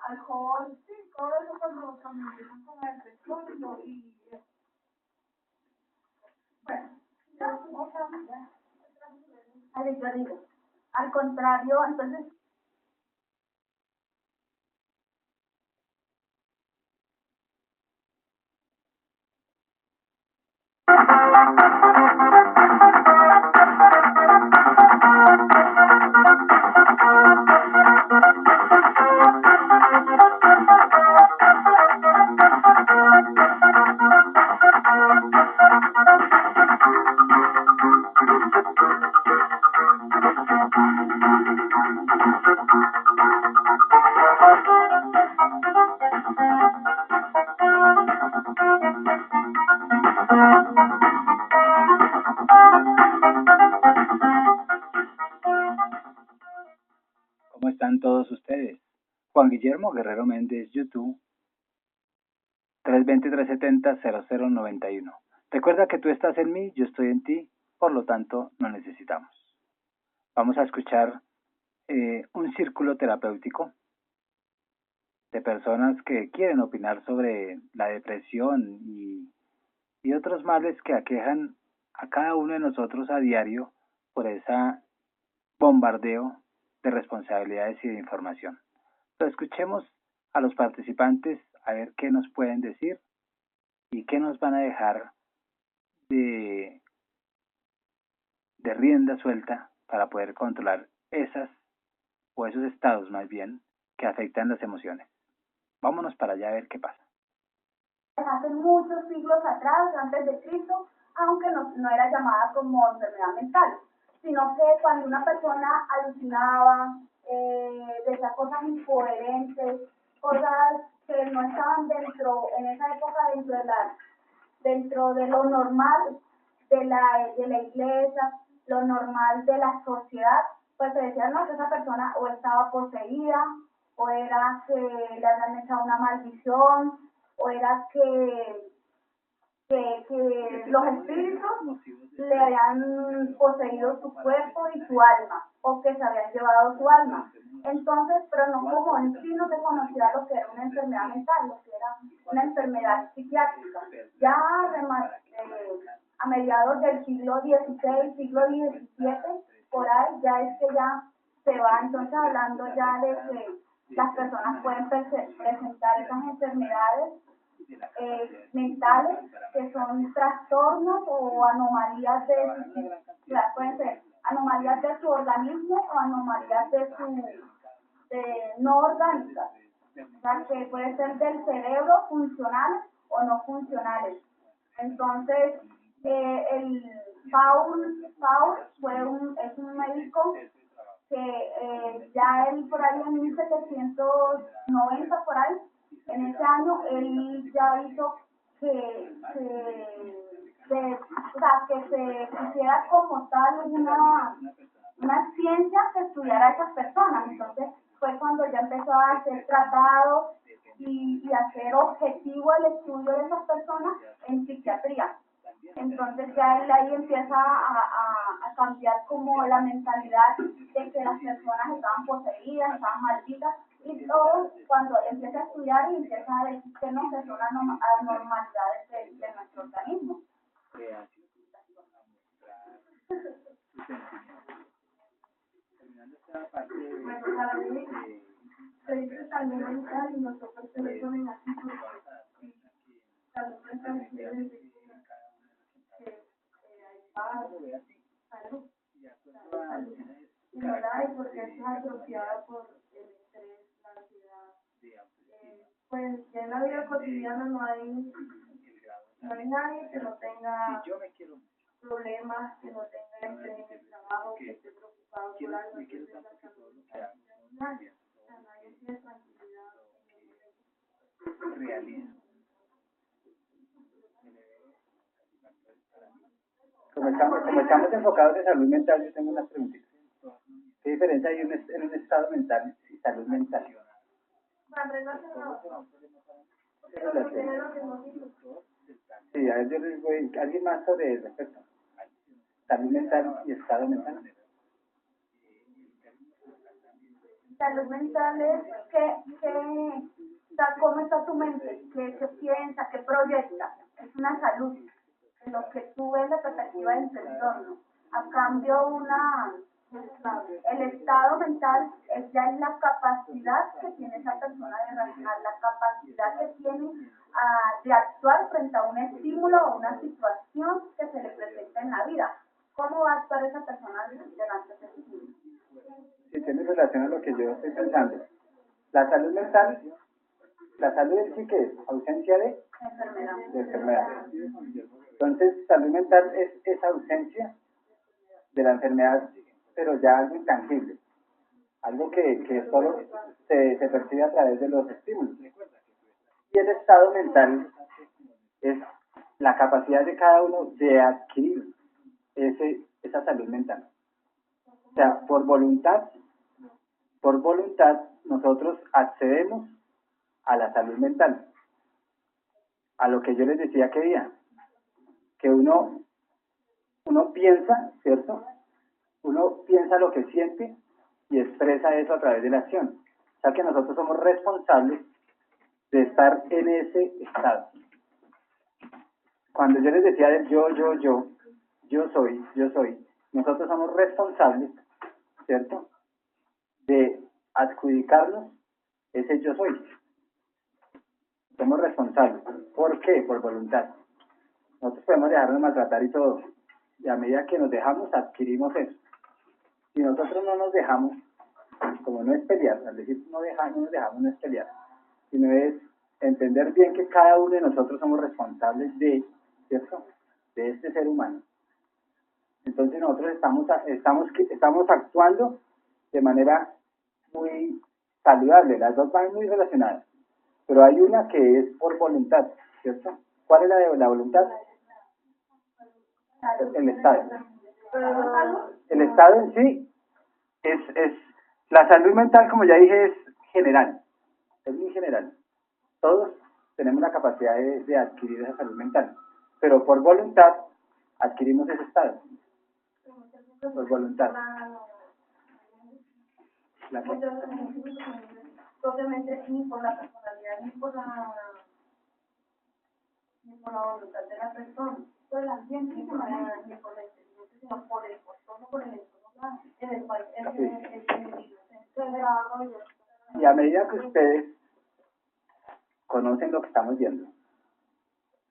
alcohol, sí, todo eso cuando empiezan con el petróleo y bueno, ya, otra, ya. Yo digo, al contrario, entonces ¿Cómo están todos ustedes? Juan Guillermo Guerrero Méndez, YouTube, 320-370-0091. Recuerda que tú estás en mí, yo estoy en ti, por lo tanto, no necesitamos. Vamos a escuchar un círculo terapéutico de personas que quieren opinar sobre la depresión y otros males que aquejan a cada uno de nosotros a diario por ese bombardeo de responsabilidades y de información. Pero escuchemos a los participantes a ver qué nos pueden decir y qué nos van a dejar de, de rienda suelta para poder controlar esas o esos estados más bien que afectan las emociones. Vámonos para allá a ver qué pasa. Hace muchos siglos atrás, antes de Cristo, aunque no era llamada como enfermedad mental, sino que cuando una persona alucinaba, decía cosas incoherentes, cosas que no estaban dentro, en esa época, dentro de lo normal de la iglesia, lo normal de la sociedad, pues se decía, no, que esa persona o estaba poseída, o era que le habían echado una maldición, o era que los espíritus le habían poseído su cuerpo y su alma, o que se habían llevado su alma. Entonces, pero no como en sí no se conocía lo que era una enfermedad mental, lo que era una enfermedad psiquiátrica. Ya a mediados del siglo XVI, siglo XVII, por ahí ya es que ya se va entonces hablando ya de que las personas pueden presentar esas enfermedades mentales que son trastornos o anomalías pueden ser anomalías de su organismo o anomalías no orgánicas, o sea que puede ser del cerebro funcionales o no funcionales. Entonces el Paul es un médico que ya él por ahí en 1790 por ahí, en ese año él ya hizo o sea, que se hiciera como tal una ciencia que estudiara a esas personas. Entonces fue cuando ya empezó a hacer tratados y hacer objetivo el estudio de esas personas en psiquiatría. Entonces ya él ahí empieza a cambiar como la mentalidad de que las personas estaban poseídas, estaban malditas, y todo cuando empieza a estudiar y empieza a decir que no, que son anormalidades de nuestro organismo. Bueno, para mí se dice salud mental y nosotros se le ponen así porque salud mental quiere decir que hay paz, salud, ¿verdad? Y porque es asociada por el estrés, la ansiedad. Pues ya en la vida cotidiana no hay nadie que no tenga problemas, que no tenga estrés en el trabajo, que esté preocupado por algo, entonces la salud mental nadie tiene tranquilidad en el momento. Como estamos enfocados en salud mental, yo tengo unas preguntas. ¿Qué diferencia hay en un estado mental y salud mental? Sí, a ver, yo les voy, alguien más sobre el respecto. Salud mental y estado mental. Salud mental es o sea, cómo está tu mente, qué piensa, qué proyecta. Es una salud, en lo que tú ves la perspectiva de tu entorno. A cambio, el estado mental es ya la capacidad que tiene esa persona de razonar, la capacidad que tiene de actuar frente a un estímulo o una situación que se le presenta en la vida. ¿Cómo va a actuar esa persona delante de ese estímulo? Si tiene relación a lo que yo estoy pensando. La salud mental, la salud en sí que es ausencia de enfermedad. Entonces, salud mental es esa ausencia de la enfermedad, pero ya algo intangible, algo que solo se percibe a través de los estímulos. Y el estado mental es la capacidad de cada uno de adquirir esa salud mental. O sea, por voluntad nosotros accedemos a la salud mental, a lo que yo les decía que día, que uno piensa, ¿cierto? Uno piensa lo que siente y expresa eso a través de la acción. O sea que nosotros somos responsables de estar en ese estado. Cuando yo les decía del yo soy, nosotros somos responsables, ¿cierto?, de adjudicarnos ese yo soy. Somos responsables. ¿Por qué? Por voluntad. Nosotros podemos dejarnos maltratar y todo. Y a medida que nos dejamos, adquirimos eso. Si nosotros no nos dejamos, como no es pelear, al decir no nos dejamos, no es pelear, sino es entender bien que cada uno de nosotros somos responsables de, ¿cierto?, de este ser humano. Entonces nosotros estamos actuando de manera muy saludable, las dos van muy relacionadas, pero hay una que es por voluntad, ¿cierto? ¿Cuál es la de la voluntad? El estado. El estado en sí es la salud mental, como ya dije, es general, es muy general. Todos tenemos la capacidad de adquirir esa salud mental, pero por voluntad adquirimos ese estado. Por voluntad. Obviamente ni por la personalidad ni por la voluntad de la persona, por el ambiente ni por la experiencia, sino por el entorno en el cual y a medida que ustedes conocen lo que estamos viendo,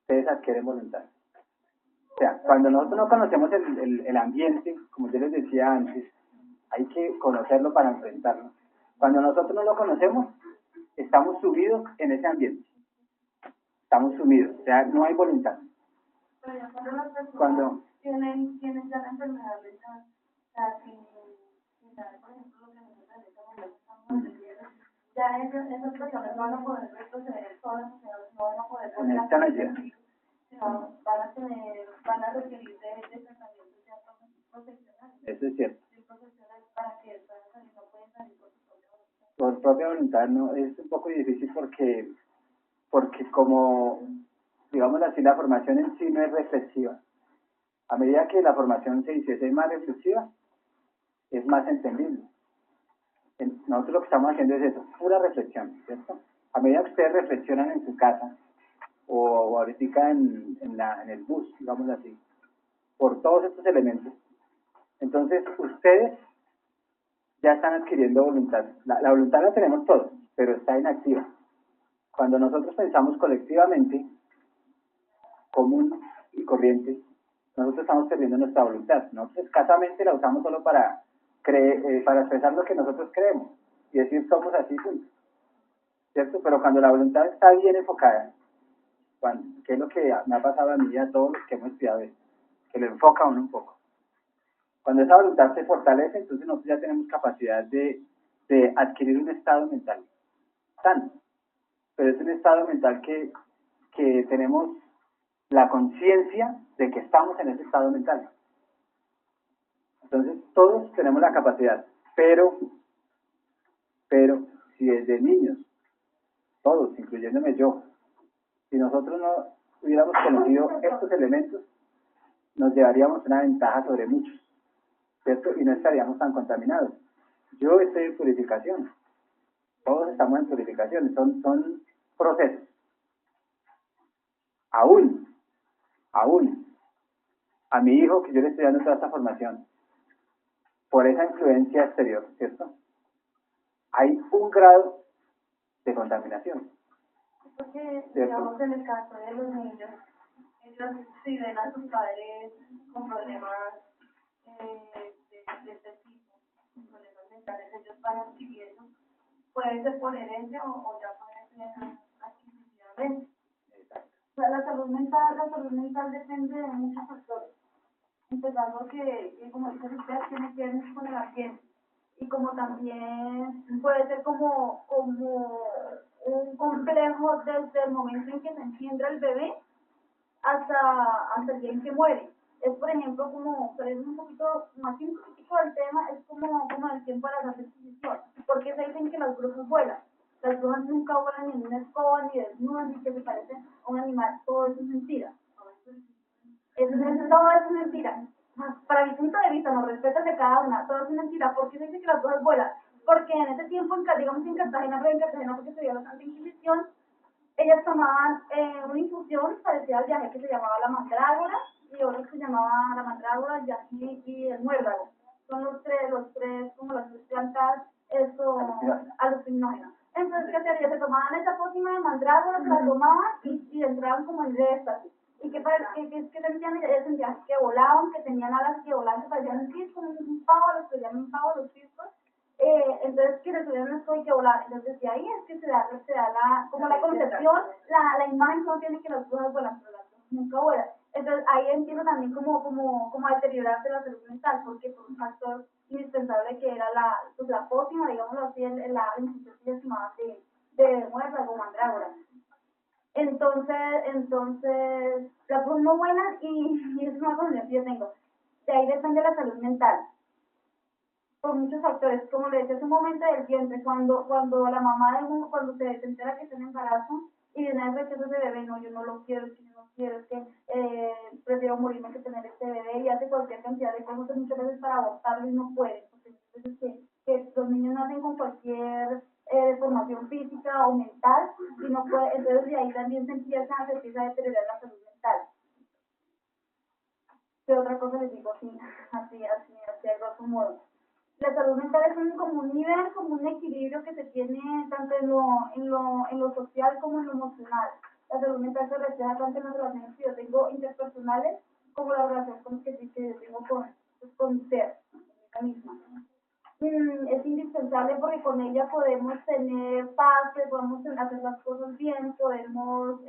ustedes adquieren voluntad. O sea, cuando nosotros no conocemos el ambiente, como yo les decía antes, hay que conocerlo para enfrentarlo. Cuando nosotros no lo conocemos, estamos sumidos en ese ambiente. Estamos sumidos, o sea, no hay voluntad. Cuando tienen ya la enfermedad mental, o sea, sin saber, por ejemplo, lo que nosotros en este momento estamos entendiendo, ya esas personas no van a poder retroceder solas, no van a poder sino van a requerir de tratamientos ya profesionales. Eso es cierto. Profesionales para que puedan salir, no pueden salir por su propia voluntad. Por propia voluntad no, es un poco difícil porque como, digamos así, la formación en sí no es reflexiva. A medida que la formación se hiciese más reflexiva, es más entendible. Nosotros lo que estamos haciendo es eso, pura reflexión, ¿cierto? A medida que ustedes reflexionan en su casa, o ahorita en el bus, digamos así, por todos estos elementos, entonces ustedes ya están adquiriendo voluntad. La voluntad la tenemos todos, pero está inactiva. Cuando nosotros pensamos colectivamente, común y corriente, nosotros estamos perdiendo nuestra voluntad. Nosotros escasamente la usamos solo para expresar lo que nosotros creemos y decir somos así, ¿cierto? Pero cuando la voluntad está bien enfocada, que es lo que me ha pasado a mí y a todos los que hemos estudiado esto, que lo enfoca a uno un poco. Cuando esa voluntad se fortalece, entonces nosotros ya tenemos capacidad de adquirir un estado mental sano. Pero es un estado mental que tenemos la conciencia de que estamos en ese estado mental. Entonces todos tenemos la capacidad, pero si desde niños, todos, incluyéndome yo, si nosotros no hubiéramos conocido estos elementos, nos llevaríamos una ventaja sobre muchos, ¿cierto? Y no estaríamos tan contaminados. Yo estoy en purificación. Todos estamos en purificación. Son procesos. Aún, a mi hijo que yo le estoy dando toda esta formación, por esa influencia exterior, ¿cierto? Hay un grado de contaminación. Porque, digamos, en el caso de los niños, ellos si ven a sus padres con problemas de este tipo, con problemas mentales, ellos van adquiriendo, puede ser por herencia o ya puede ser adquisitivamente. O sea, la salud mental depende de muchos factores. Empezando que como dice usted, tiene que ver con el ambiente. Y como también puede ser como un complejo desde el momento en que se engendra el bebé hasta el día en que muere. Es, por ejemplo, como, pero es un poquito más científico del tema, es como el tiempo de la repetición. Porque se dicen que las brujas vuelan. Las brujas nunca vuelan ni en una escoba, ni desnudas, ni que se parecen a un animal. Todo eso es mentira. Todo eso es mentira. Para mi punto de vista, los respetos de cada una, todo es mentira. ¿Por qué se dice que las brujas vuelan? Porque en ese tiempo, digamos en Cartagena, pero en Cartagena porque se dio la Inquisición, ellas tomaban una infusión parecida al viaje que se llamaba la mandrágora y otro que se llamaba la mandrágora, el yají y el muérdago. Son los tres, como las tres plantas, alucinógenas. Entonces, ¿qué se hacía? Se tomaban esa pócima de mandrágora, se la tomaban y entraban como en éxtasis. ¿Y qué sentían? Ellas sentían que volaban, que tenían alas que volaban, que parecían un cisco, un pavo, los que llaman un pavo, los ciscos. Entonces que recibieron esto y que volar. Entonces de ahí es que se da como la concepción, la imagen que uno tiene que las brujas vuelan, pero las brujas nunca vuelan. Entonces ahí entiendo también como deteriorarse la salud mental, porque por un factor indispensable que era la pócima, digámoslo así, la institución que se llamaba de muérdago, mandrágora. Entonces las brujas no vuelan y es una concepción que yo tengo. De ahí depende la salud mental. Por muchos factores, como le decía, es un momento del vientre, cuando la mamá cuando se entera que tiene embarazo y de una vez rechaza ese bebé, no, yo no lo quiero, es que yo no quiero, es que prefiero morirme que tener este bebé, y hace cualquier cantidad de cosas muchas veces para abortarlo y no puede, porque muchas veces que los niños nacen con cualquier deformación física o mental y no puede, entonces de ahí también se empieza a deteriorar la salud mental. ¿Qué otra cosa les digo así a grosso modo? La salud mental es como un nivel, como un equilibrio que se tiene tanto en lo social como en lo emocional. La salud mental se refleja tanto en las relaciones que yo tengo interpersonales como la relación que yo tengo con mi ser, conmigo misma. Es indispensable porque con ella podemos tener paz, podemos hacer las cosas bien, podemos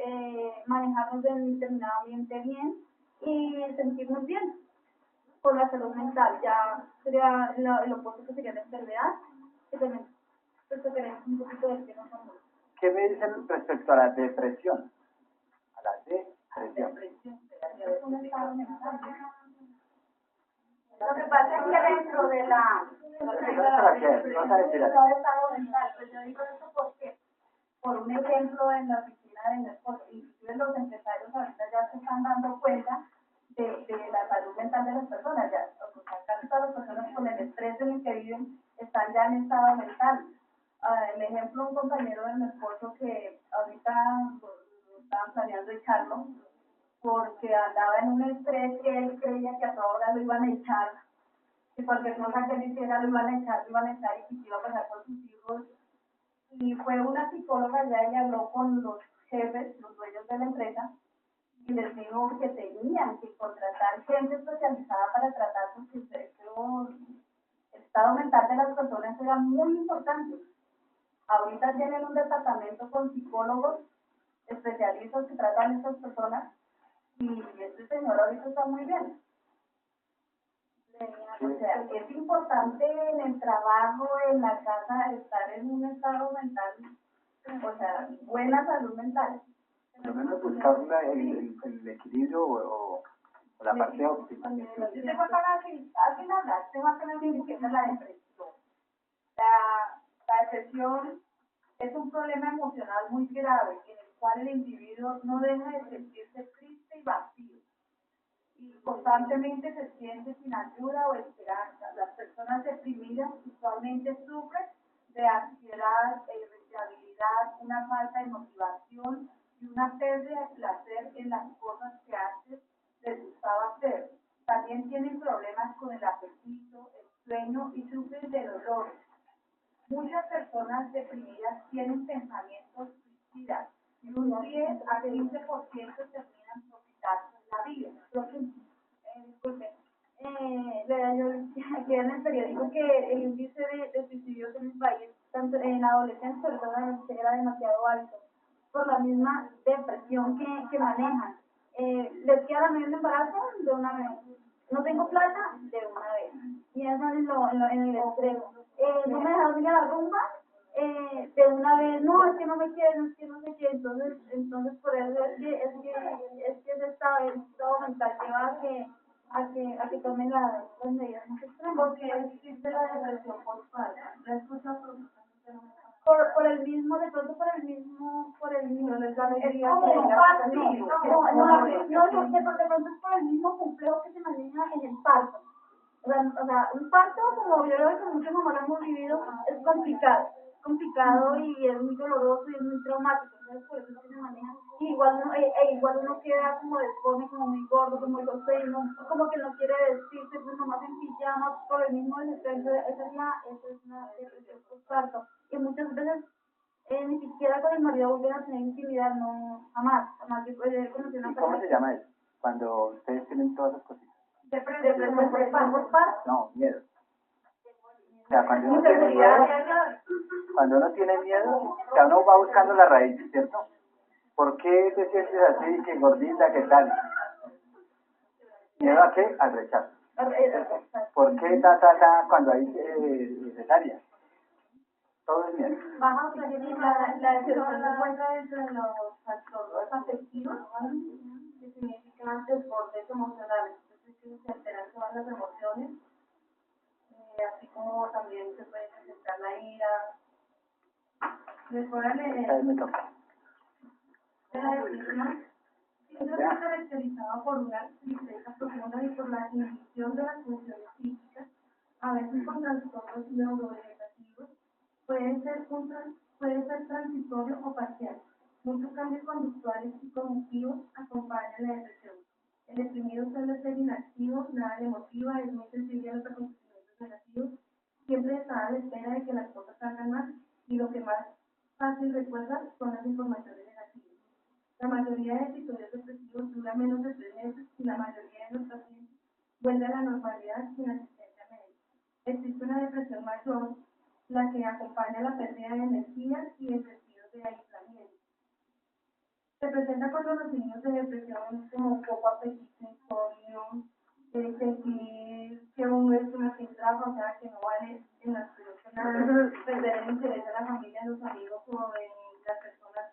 manejarnos determinadamente bien y sentirnos bien. Con la salud mental, ya sería el opuesto que sería la enfermedad, que también tocaríamos un poquito del tema con nosotros. ¿Qué me dicen respecto a la depresión? A la depresión. Lo que pasa es que dentro de estado mental, pues yo digo eso porque, por un ejemplo, en la oficina de mi esposo, inclusive los empresarios ahorita ya se están dando cuenta de la salud mental de las personas, ya, o sea, casi todas las personas con el estrés en el que viven están ya en estado mental. El ejemplo, un compañero de mi esposo que ahorita estaban planeando echarlo porque andaba en un estrés que él creía que a toda hora lo iban a echar, que cualquier cosa que él hiciera lo iban a echar y que iba a pasar con sus hijos. Y fue una psicóloga ya y habló con los jefes, los dueños de la empresa, y les dijo que tenían que contratar gente especializada para tratar porque el estado mental de las personas era muy importante. Ahorita tienen un departamento con psicólogos especialistas que tratan a estas personas y este señor ahorita está muy bien. O sea, es importante en el trabajo, en la casa, estar en un estado mental, o sea, buena salud mental. Por lo menos buscar el equilibrio o la parte óptima. Tengo que es la depresión. La depresión es un problema emocional muy grave en el cual el individuo no deja de sentirse triste y vacío. y constantemente se siente sin ayuda o esperanza. Las personas deprimidas usualmente sufren de ansiedad e irritabilidad, una falta de motivación y una pérdida de placer en las cosas que antes les gustaba hacer. También tienen problemas con el apetito, el sueño y sufren de dolores. Muchas personas deprimidas tienen pensamientos suicidas y un 10 a 15% terminan por quitarse la vida. Disculpe, yo aquí en el periódico que el índice de suicidios en el país, tanto en adolescentes, sobre todo era demasiado alto, por la misma depresión que manejan. Les queda la medio embarazo de una vez. No tengo plata de una vez. Y eso en el extremo. No me dejaron ir a la rumba de una vez. No, es que no me quieren, es que no sé qué. Entonces por eso es que ese estado mental lleva a que tomen las medidas más extremas. Porque existe la depresión postparto. La escucha por el mismo, de pronto por el mismo, es como un partido, de pronto es por el mismo complejo que se maneja en el parto. O sea, un parto, como yo creo que muchos mamás hemos vivido, es complicado y es muy doloroso y es muy traumático. Entonces, por eso es que se maneja. Y igual uno queda como deforme, como muy gordo, como como que no quiere vestirse, pues nomás en pijama, por el mismo desespero. Esa es la depresión postparto. Y muchas veces ni siquiera con el marido vuelven a tener intimidad, no, jamás yo conocí una persona. ¿Cómo se llama eso? Cuando ustedes tienen todas esas cositas. Depresión postparto. No, miedo. O sea, cuando uno tiene miedo, o sea, uno va buscando la raíz, ¿cierto? ¿Por qué te sientes así, que gordita, qué tal? ¿Miedo a qué? Al rechazo. ¿Por qué cuando hay cesárea? Todo es miedo. Baja la depresión se encuentra dentro de los trastornos afectivos, que significan desbordes emocionales. Entonces, que se alteran todas las emociones, así como también se puede presentar la ira. Esto está caracterizado por una tristeza profunda y por la inhibición de las funciones físicas, a veces por trastornos neurodegenerativos. Puede ser transitorio o parcial. Muchos cambios conductuales y cognitivos acompañan la depresión. El deprimido suele ser inactivo, nada le motiva, es muy sensible a los acontecimientos negativos, siempre está a la espera de que las cosas salgan mal y lo que más fácil recuerda son las informaciones negativas. La mayoría de episodios depresivos duran menos de 3 meses y la mayoría de los pacientes vuelven a la normalidad sin asistencia médica. Existe una depresión mayor, la que acompaña la pérdida de energía y el sentido de aislamiento. Se presenta cuando los signos de depresión como poco apetito, insomnio, sentir que uno es una filtrada, o sea, que no vale en absoluto nada, perder el interés de la familia, de los amigos o de las personas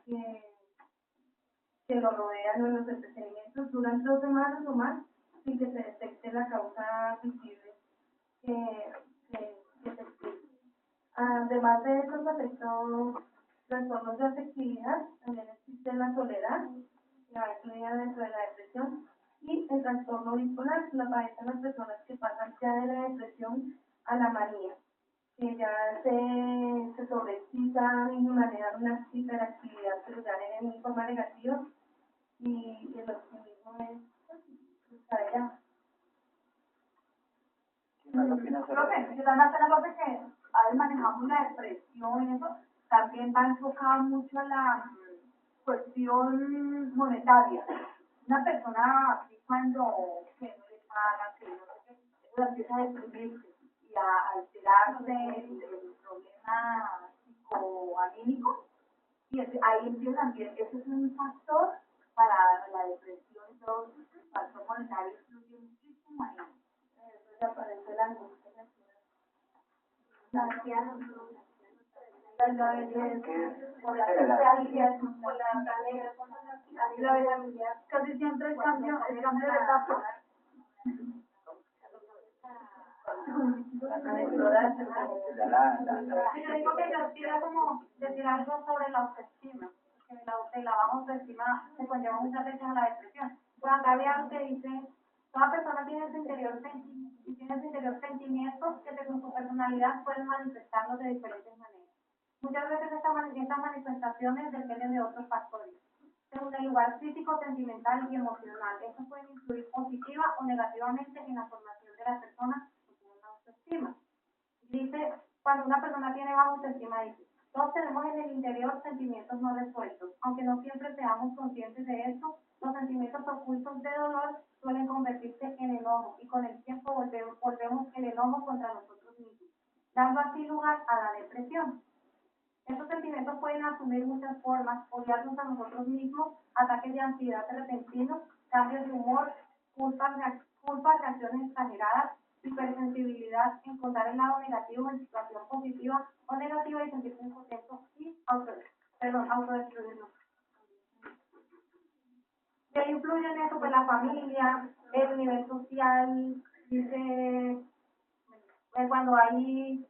que lo rodean o en los entretenimientos, duran 2 semanas o más sin que se detecte la causa visible que se explica. Además de estos trastornos de afectividad, también existe la soledad, que va incluida dentro de la depresión, y el trastorno bipolar, lo padecen las personas que pasan ya de la depresión a la manía, que ya se sobreexcitan y manejan una hiperactividad, pero ya en forma negativa, y el optimismo es para allá. Yo también hace la parte que a veces manejamos la depresión y eso, también va enfocado mucho a la cuestión monetaria. Una persona así cuando que no le pagan, que no sé qué, empieza a deprimirse y a alterarse del problema psicoanímico, y ahí empieza también, ese es un factor para la depresión y todo, el factor monetario influye muchísimo ahí. Entonces aparece la angustia, la ansiedad, casi siempre el cambio de etapa. Yo digo que yo quiero como decir algo sobre la autoestima, que la baja autoestima se conlleva muchas veces a la depresión. Juan Gabriel te dice Toda persona tiene en su interior, sentimientos que según su personalidad pueden manifestarlos de diferentes maneras. Muchas veces estas manifestaciones dependen de otros factores, según el lugar físico, sentimental y emocional. Estos pueden influir positiva o negativamente en la formación de la persona que tiene una autoestima. Dice, cuando una persona tiene baja autoestima, dice, todos tenemos en el interior sentimientos no resueltos. Aunque no siempre seamos conscientes de esto, los sentimientos ocultos de dolor suelen convertirse en enojo y con el tiempo volvemos el enojo contra nosotros mismos, dando así lugar a la depresión. Estos sentimientos pueden asumir muchas formas, odiarnos a nosotros mismos, ataques de ansiedad repentinos, cambios de humor, culpas, reacciones exageradas, hipersensibilidad, encontrar el lado negativo en situación positiva o negativa y sentirse incontento y autodestruirnos. ¿Qué influye en eso? Pues la familia, el nivel social, dice, cuando hay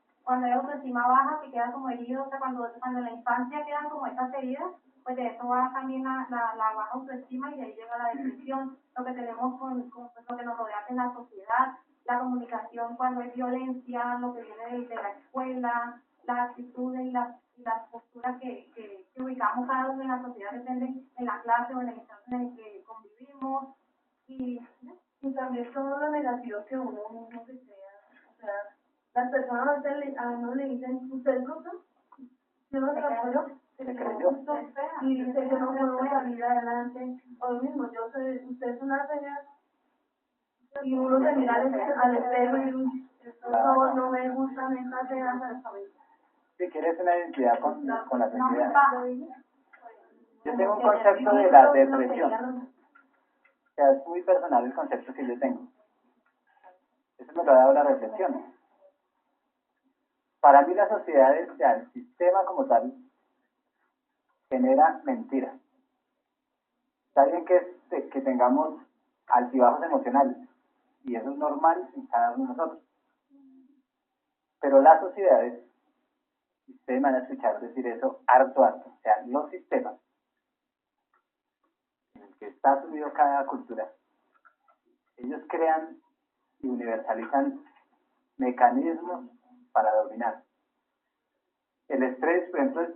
autoestima baja, que queda como herido, o sea, cuando en la infancia quedan como estas heridas, pues de eso va también la baja autoestima y de ahí llega la depresión, lo que tenemos con pues, lo que nos rodea en la sociedad, la comunicación cuando hay violencia, lo que viene de la escuela, las actitudes y las posturas que ubicamos cada uno en la sociedad dependen en la clase o en el estado en el que convivimos y también todo lo negativo que uno mismo se crea, o sea, las personas a uno le dicen, ¿usted es bruto? Yo no tranquilo, se creyó y dice, yo no puedo salir adelante, o lo mismo, usted es una señora, y uno se mira al espejo y eso no me gusta, me hace nada. Si quieres una identidad con la sociedad. Yo tengo un concepto de la depresión. O sea, es muy personal el concepto que yo tengo. Eso me lo ha dado la reflexión. Para mí la sociedad, o sea, el sistema como tal, genera mentiras. Está bien que tengamos altibajos emocionales, y eso es normal en cada uno de nosotros. Pero las sociedades, ustedes van a escuchar decir eso harto, o sea, los sistemas en el que está subido cada cultura, ellos crean y universalizan mecanismos para dominar. El estrés, por ejemplo,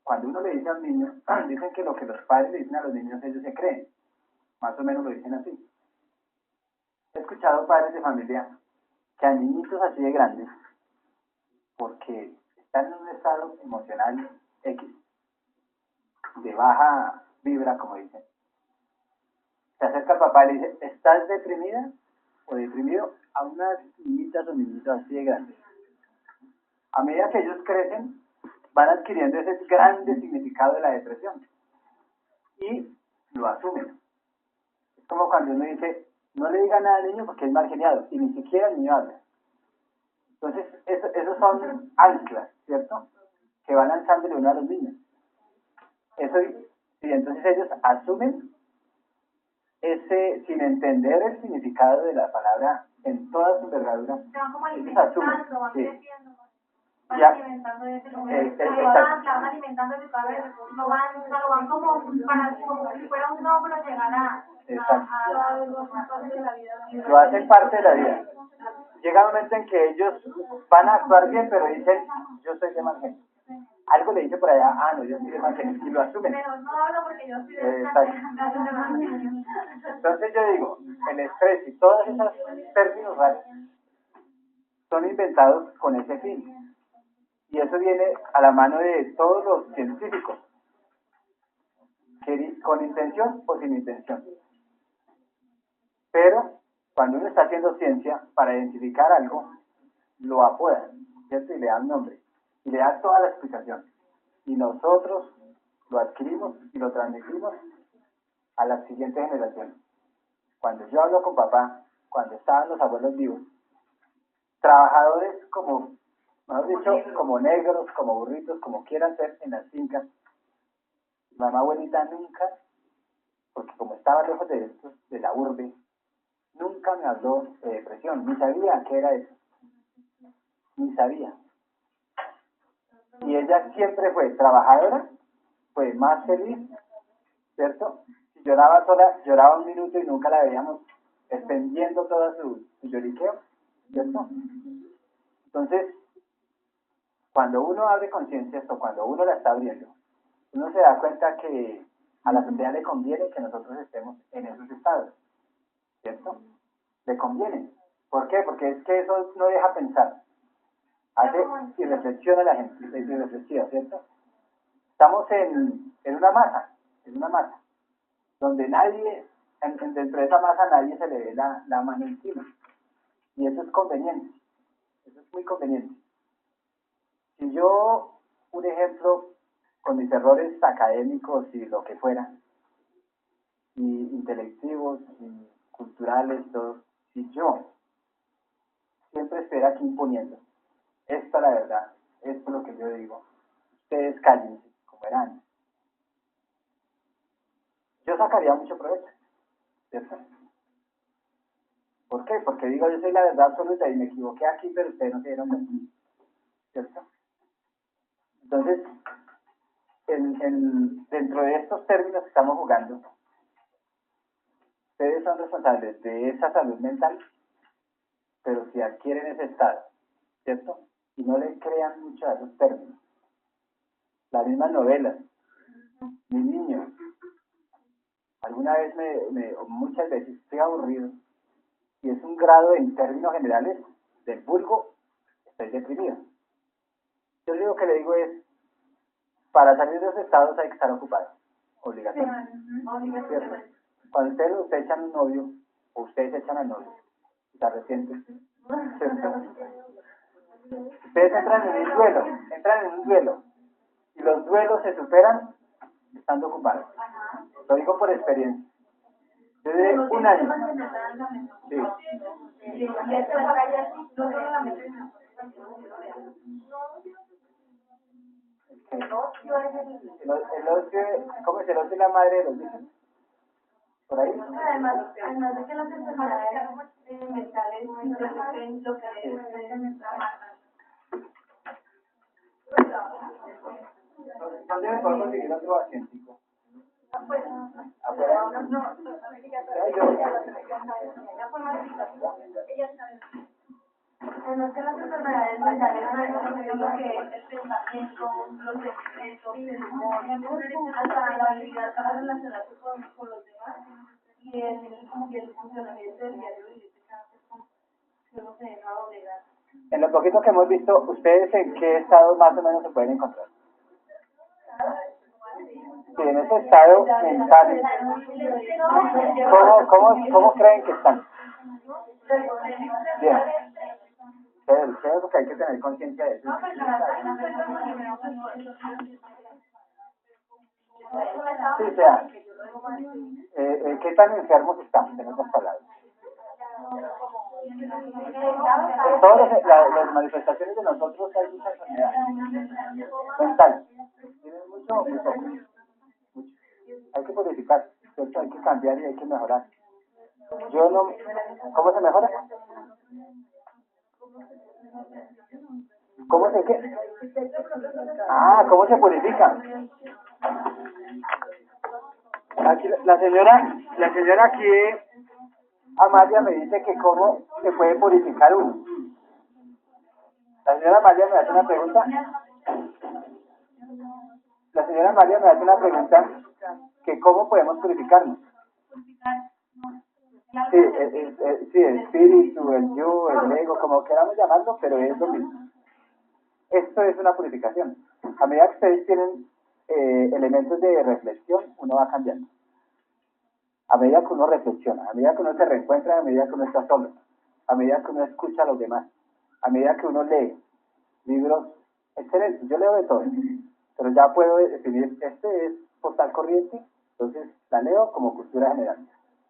cuando uno le dice a un niño, dicen que lo que los padres le dicen a los niños, ellos se creen. Más o menos lo dicen así. He escuchado padres de familia que a niñitos así de grandes, porque están en un estado emocional X, de baja vibra, como dicen, se acerca al papá y le dice, ¿estás deprimida o deprimido? A unas niñitas o niñitos así de grandes. A medida que ellos crecen, van adquiriendo ese grande significado de la depresión y lo asumen. Es como cuando uno dice, no le diga nada al niño porque es mal geniado, y ni siquiera el niño habla. Entonces, esos son anclas, ¿cierto? Que van lanzándole uno a los niños. Eso, y entonces ellos asumen ese, sin entender el significado de la palabra en toda su envergadura. Se van como Ellos asumen, alimentando, van sí. creciendo, van alimentando ese lugar, la van alimentando en su cabeza, lo van como si fuera un logro llegar a la vida. Lo hacen parte de la vida. Llega un momento en que ellos van a actuar bien, pero dicen, yo soy de mal genio. Algo le dice por allá, no, yo soy de mal genio, y lo asumen. Pero no hablo porque yo soy de mal genio. Entonces yo digo, el estrés y todos esos términos raros son inventados con ese fin. Y eso viene a la mano de todos los científicos, que con intención o sin intención. Pero cuando uno está haciendo ciencia, para identificar algo, lo apodan, ¿cierto? Y le dan nombre, y le dan toda la explicación. Y nosotros lo adquirimos y lo transmitimos a las siguientes generaciones. Cuando yo hablo con papá, cuando estaban los abuelos vivos, trabajadores como, mejor dicho, como negros, como burritos, como quieran ser en las fincas, mamá abuelita nunca, porque como estaba lejos de la urbe, nunca me habló de depresión, ni sabía qué era eso, ni sabía. Y ella siempre fue trabajadora, fue más feliz, ¿cierto? Si lloraba sola, lloraba un minuto y nunca la veíamos extendiendo todo su lloriqueo, ¿cierto? Entonces, cuando uno abre conciencia o cuando uno la está abriendo, uno se da cuenta que a la sociedad le conviene que nosotros estemos en esos estados, ¿cierto? Le conviene. ¿Por qué? Porque es que eso no deja pensar. Hace y reflexiona a la gente, y reflexiva, ¿cierto? Estamos en una masa, donde nadie, dentro de esa masa nadie se le ve la mano encima. Y eso es conveniente, eso es muy conveniente. Si yo, un ejemplo, con mis errores académicos y lo que fuera, y intelectivos, y culturales, todo, si yo siempre estuviera aquí imponiendo, esta es la verdad, esto es lo que yo digo, ustedes cállense, como era antes, yo sacaría mucho provecho, ¿cierto? ¿Por qué? Porque digo, yo soy la verdad absoluta y me equivoqué aquí, pero ustedes no se dieron cuenta, ¿cierto? Entonces, dentro de estos términos que estamos jugando, ustedes son responsables de esa salud mental, pero si adquieren ese estado, ¿cierto? Y no le crean mucho a esos términos. Las mismas novelas, mis niños, alguna vez muchas veces estoy aburrido, y es un grado en términos generales del vulgo, estoy deprimido. Yo lo único que le digo es, para salir de esos estados hay que estar ocupado, obligatoriamente. ¿Cierto? Cuando ustedes se echan un novio, o ustedes se echan al novio, y se arrepienten, ¿cierto? Ustedes entran en un duelo, y los duelos se superan estando ocupados. Lo digo por experiencia. Yo duré un año. Sí. El ocio, ¿cómo es el ocio de la madre de los hijos? ¿Por ahí? Además de que las enfermedades mentales reducen lo que es ¿Dónde me puedo conseguir otro asiático? Afuera. Además que las enfermedades mentales reducen lo que es el pensamiento, los sentimientos, el humor, hasta la habilidad para relacionarse con los demás y el funcionamiento del diario vivir de cada persona, que uno se deja doblegar. En lo poquito que hemos visto, ¿ustedes en qué estado más o menos se pueden encontrar? Sí, en ese estado mental. ¿Cómo creen que están? Bien. Creo que hay que tener conciencia de eso. Sí, o sea, ¿qué tan enfermos estamos, en otras palabras? Todas las manifestaciones de nosotros hay mucha enfermedad mental. Tienen mucho o muy poco. Mucho. Hay que purificar, ¿cierto? Hay que cambiar y hay que mejorar. Yo no... ¿Cómo se mejora? ¿Cómo se qué? ¿Cómo se purifica? Aquí, la señora aquí, Amalia, me dice que cómo se puede purificar uno. La señora Amalia me hace una pregunta. La señora Amalia me hace una pregunta que cómo podemos purificarnos. Sí, el espíritu, el yo, el ego, como queramos llamarlo, pero es lo mismo. Esto es una purificación. A medida que ustedes tienen elementos de reflexión, uno va cambiando. A medida que uno reflexiona, a medida que uno se reencuentra, a medida que uno está solo, a medida que uno escucha a los demás, a medida que uno lee libros excelentes. Yo leo de todo, pero ya puedo definir, este es por tal corriente, entonces la leo como cultura general.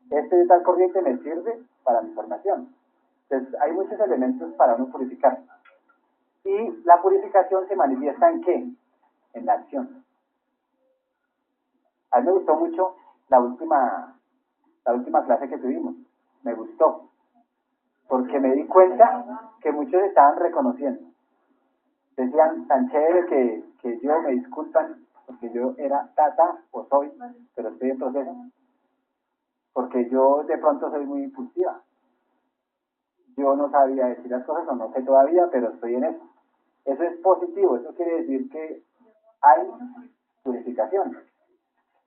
Este de tal corriente me sirve para mi formación. Entonces hay muchos elementos para uno purificar. Y la purificación se manifiesta ¿en qué? En la acción. A mí me gustó mucho la última clase que tuvimos. Me gustó. Porque me di cuenta que muchos estaban reconociendo. Decían, tan chévere que yo, me disculpan, porque yo era tata o soy, pero estoy en proceso. porque yo de pronto soy muy impulsiva. Yo no sabía decir las cosas, o no sé todavía, pero estoy en eso. Eso es positivo, eso quiere decir que hay purificación.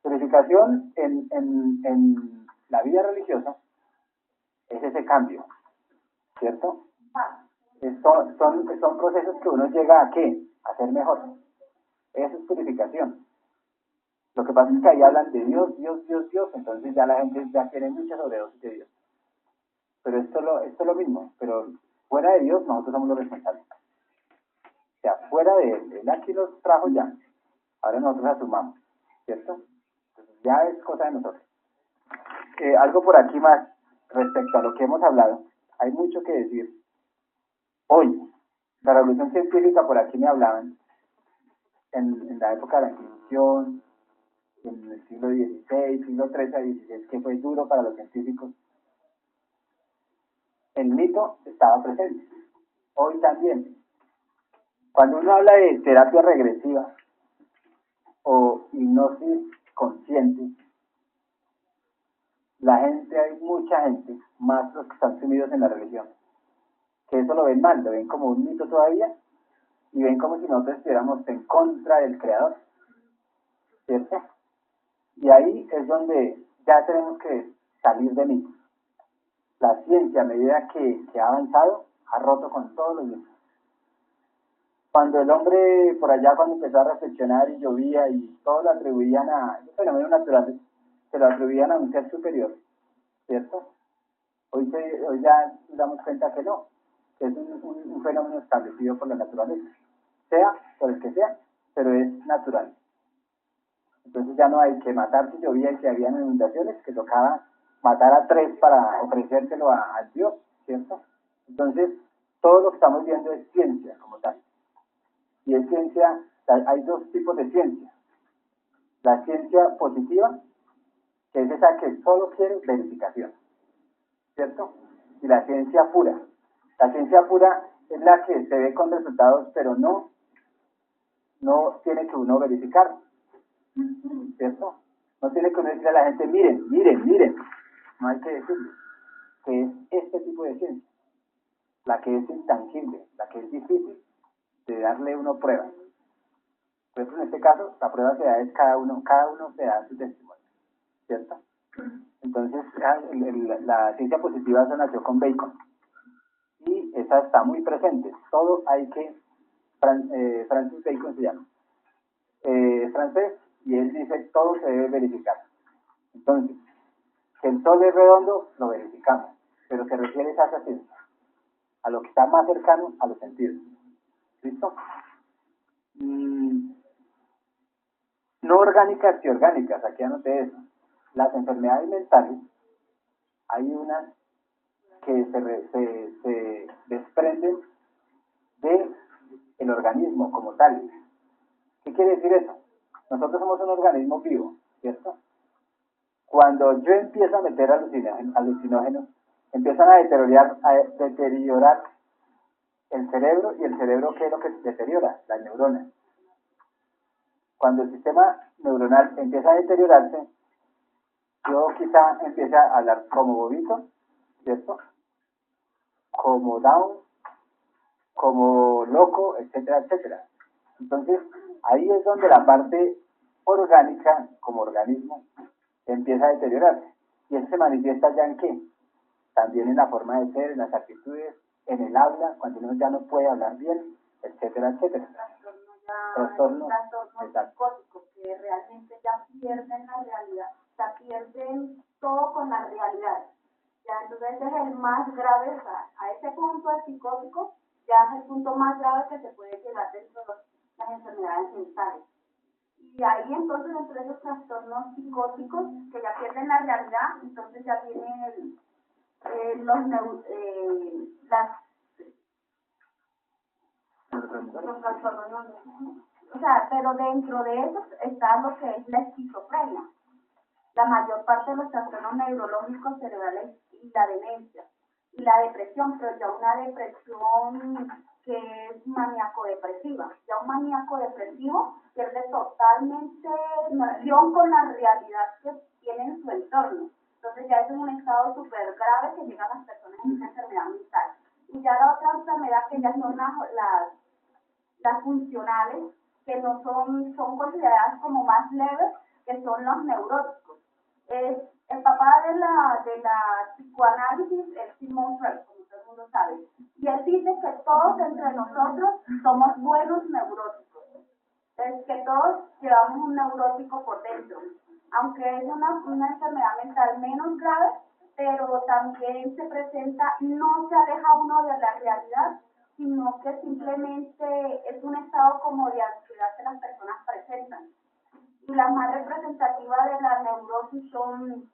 Purificación en la vida religiosa es ese cambio, ¿cierto? Son procesos que uno llega a ¿qué? A ser mejor. Eso es purificación. Lo que pasa es que ahí hablan de Dios, Dios, Dios, Dios, entonces ya la gente ya tiene mucha sobredosis de Dios. Pero esto es lo mismo, pero fuera de Dios nosotros somos los responsables. O sea, fuera de Él aquí los trajo ya, ahora nosotros asumamos, ¿cierto? Entonces ya es cosa de nosotros. Algo por aquí más respecto a lo que hemos hablado, hay mucho que decir. Hoy, la revolución científica, por aquí me hablaban, en la época de la Inquisición, en el siglo XVI, siglo XIII a XVI, que fue duro para los científicos. El mito estaba presente. Hoy también. Cuando uno habla de terapia regresiva o hipnosis consciente, la gente, hay mucha gente, más los que están sumidos en la religión, que eso lo ven mal, lo ven como un mito todavía, y ven como si nosotros estuviéramos en contra del Creador, ¿cierto? Y ahí es donde ya tenemos que salir de mitos. La ciencia, a medida que ha avanzado, ha roto con todos los mitos. Cuando el hombre, por allá, cuando empezó a reflexionar y llovía y todos lo atribuían a un fenómeno natural, se lo atribuían a un ser superior, ¿cierto? Hoy ya nos damos cuenta que no, que es un fenómeno establecido por la naturaleza, sea por el que sea, pero es natural. Entonces ya no hay que matar si llovía y si habían inundaciones, que tocaba matar a 3 para ofrecérselo a Dios, ¿cierto? Entonces, todo lo que estamos viendo es ciencia como tal. Y en ciencia, hay dos tipos de ciencia. La ciencia positiva, que es esa que solo quiere verificación, ¿cierto? Y la ciencia pura. La ciencia pura es la que se ve con resultados, pero no tiene que uno verificar, ¿cierto? No tiene que uno decirle a la gente, miren. No hay que decirle que es este tipo de ciencia, la que es intangible, la que es difícil de darle uno pruebas. Por ejemplo, en este caso, la prueba se da es cada uno se da su testimonio, ¿cierto? Entonces, la ciencia positiva se nació con Bacon, y esa está muy presente. Todo hay que, Francis Bacon se llama, es francés, y él dice, todo se debe verificar. Entonces, que el sol es redondo, lo verificamos, pero se refiere a esa ciencia, a lo que está más cercano a los sentidos. ¿Listo? No orgánicas y orgánicas, aquí anoté eso. Las enfermedades mentales, hay unas que se desprenden del organismo como tal. ¿Qué quiere decir eso? Nosotros somos un organismo vivo, ¿cierto? Cuando yo empiezo a meter alucinógenos, empiezan a deteriorar el cerebro, y el cerebro, ¿qué es lo que deteriora? Las neuronas. Cuando el sistema neuronal empieza a deteriorarse, yo quizá empiece a hablar como bobito, ¿cierto? Como down, como loco, etcétera, etcétera. Entonces, ahí es donde la parte orgánica, como organismo, empieza a deteriorarse. Y eso se manifiesta ya en qué? También en la forma de ser, en las actitudes, en el habla, cuando uno ya no puede hablar bien, etcétera, etcétera. Trastornos psicóticos que realmente ya pierden la realidad, ya pierden todo con la realidad. Ya, entonces ese es el más grave, o sea, a ese punto del psicótico ya es el punto más grave que se puede llegar dentro de las enfermedades mentales. Y ahí entonces, entre esos trastornos psicóticos que ya pierden la realidad, entonces ya vienen los trastornos, o sea, pero dentro de esos está lo que es la esquizofrenia, la mayor parte de los trastornos neurológicos cerebrales y la demencia, y la depresión, pero ya una depresión que es maníaco-depresiva. Ya un maníaco-depresivo pierde totalmente noción con la realidad que tiene en su entorno. Entonces ya es un estado súper grave que llegan las personas en esa enfermedad mental. Y ya la otra enfermedad que ya son las funcionales, que no son consideradas como más leves, que son los neuróticos. El papá de la psicoanálisis es Sigmund Freud, como todo el mundo sabe, y él dice que todos entre nosotros somos buenos neuróticos, es que todos llevamos un neurótico por dentro, aunque es una enfermedad mental menos grave, pero también se presenta, no se aleja uno de la realidad, sino que simplemente es un estado como de ansiedad que las personas presentan. Y las más representativas de la neurosis son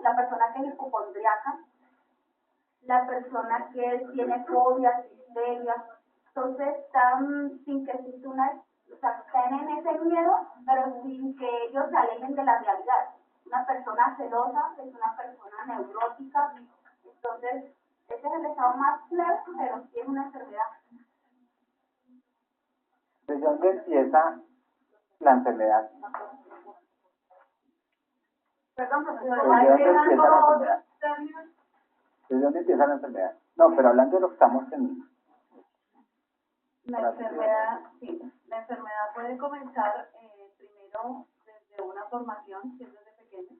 la persona que es hipocondriaca, la persona que tiene fobias, histerias. Entonces están sin que exista o sea, están en ese miedo, pero sin que ellos se alejen de la realidad. Una persona celosa es una persona neurótica. Entonces, ese es el estado más leve, pero sí es una enfermedad. ¿Desde dónde empieza la enfermedad? Perdón, profesor, ¿Desde dónde empieza la enfermedad? No, pero hablando de lo que estamos teniendo. La enfermedad puede comenzar primero desde una formación, siendo desde pequeño,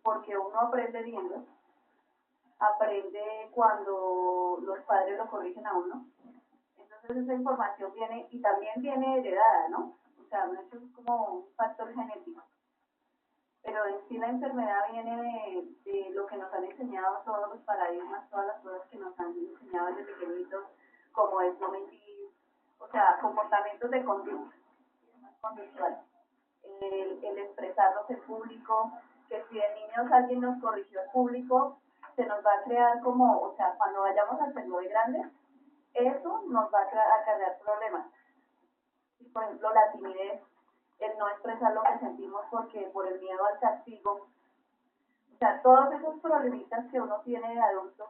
porque uno aprende viendo, aprende cuando los padres lo corrigen a uno. Entonces esa información viene, y también viene heredada, ¿no? O sea, eso es como un factor genético. Pero en sí la enfermedad viene de lo que nos han enseñado todos los paradigmas, todas las cosas que nos han enseñado desde pequeñitos, como es no mentir, o sea, comportamientos de conducta, conductual. El expresarnos en público, que si de niños alguien nos corrigió en público, se nos va a crear como, o sea, cuando vayamos a ser muy grandes, eso nos va a acarrear problemas. Por ejemplo, la timidez, el no expresar lo que sentimos porque por el miedo al castigo. O sea, todos esos problemitas que uno tiene de adulto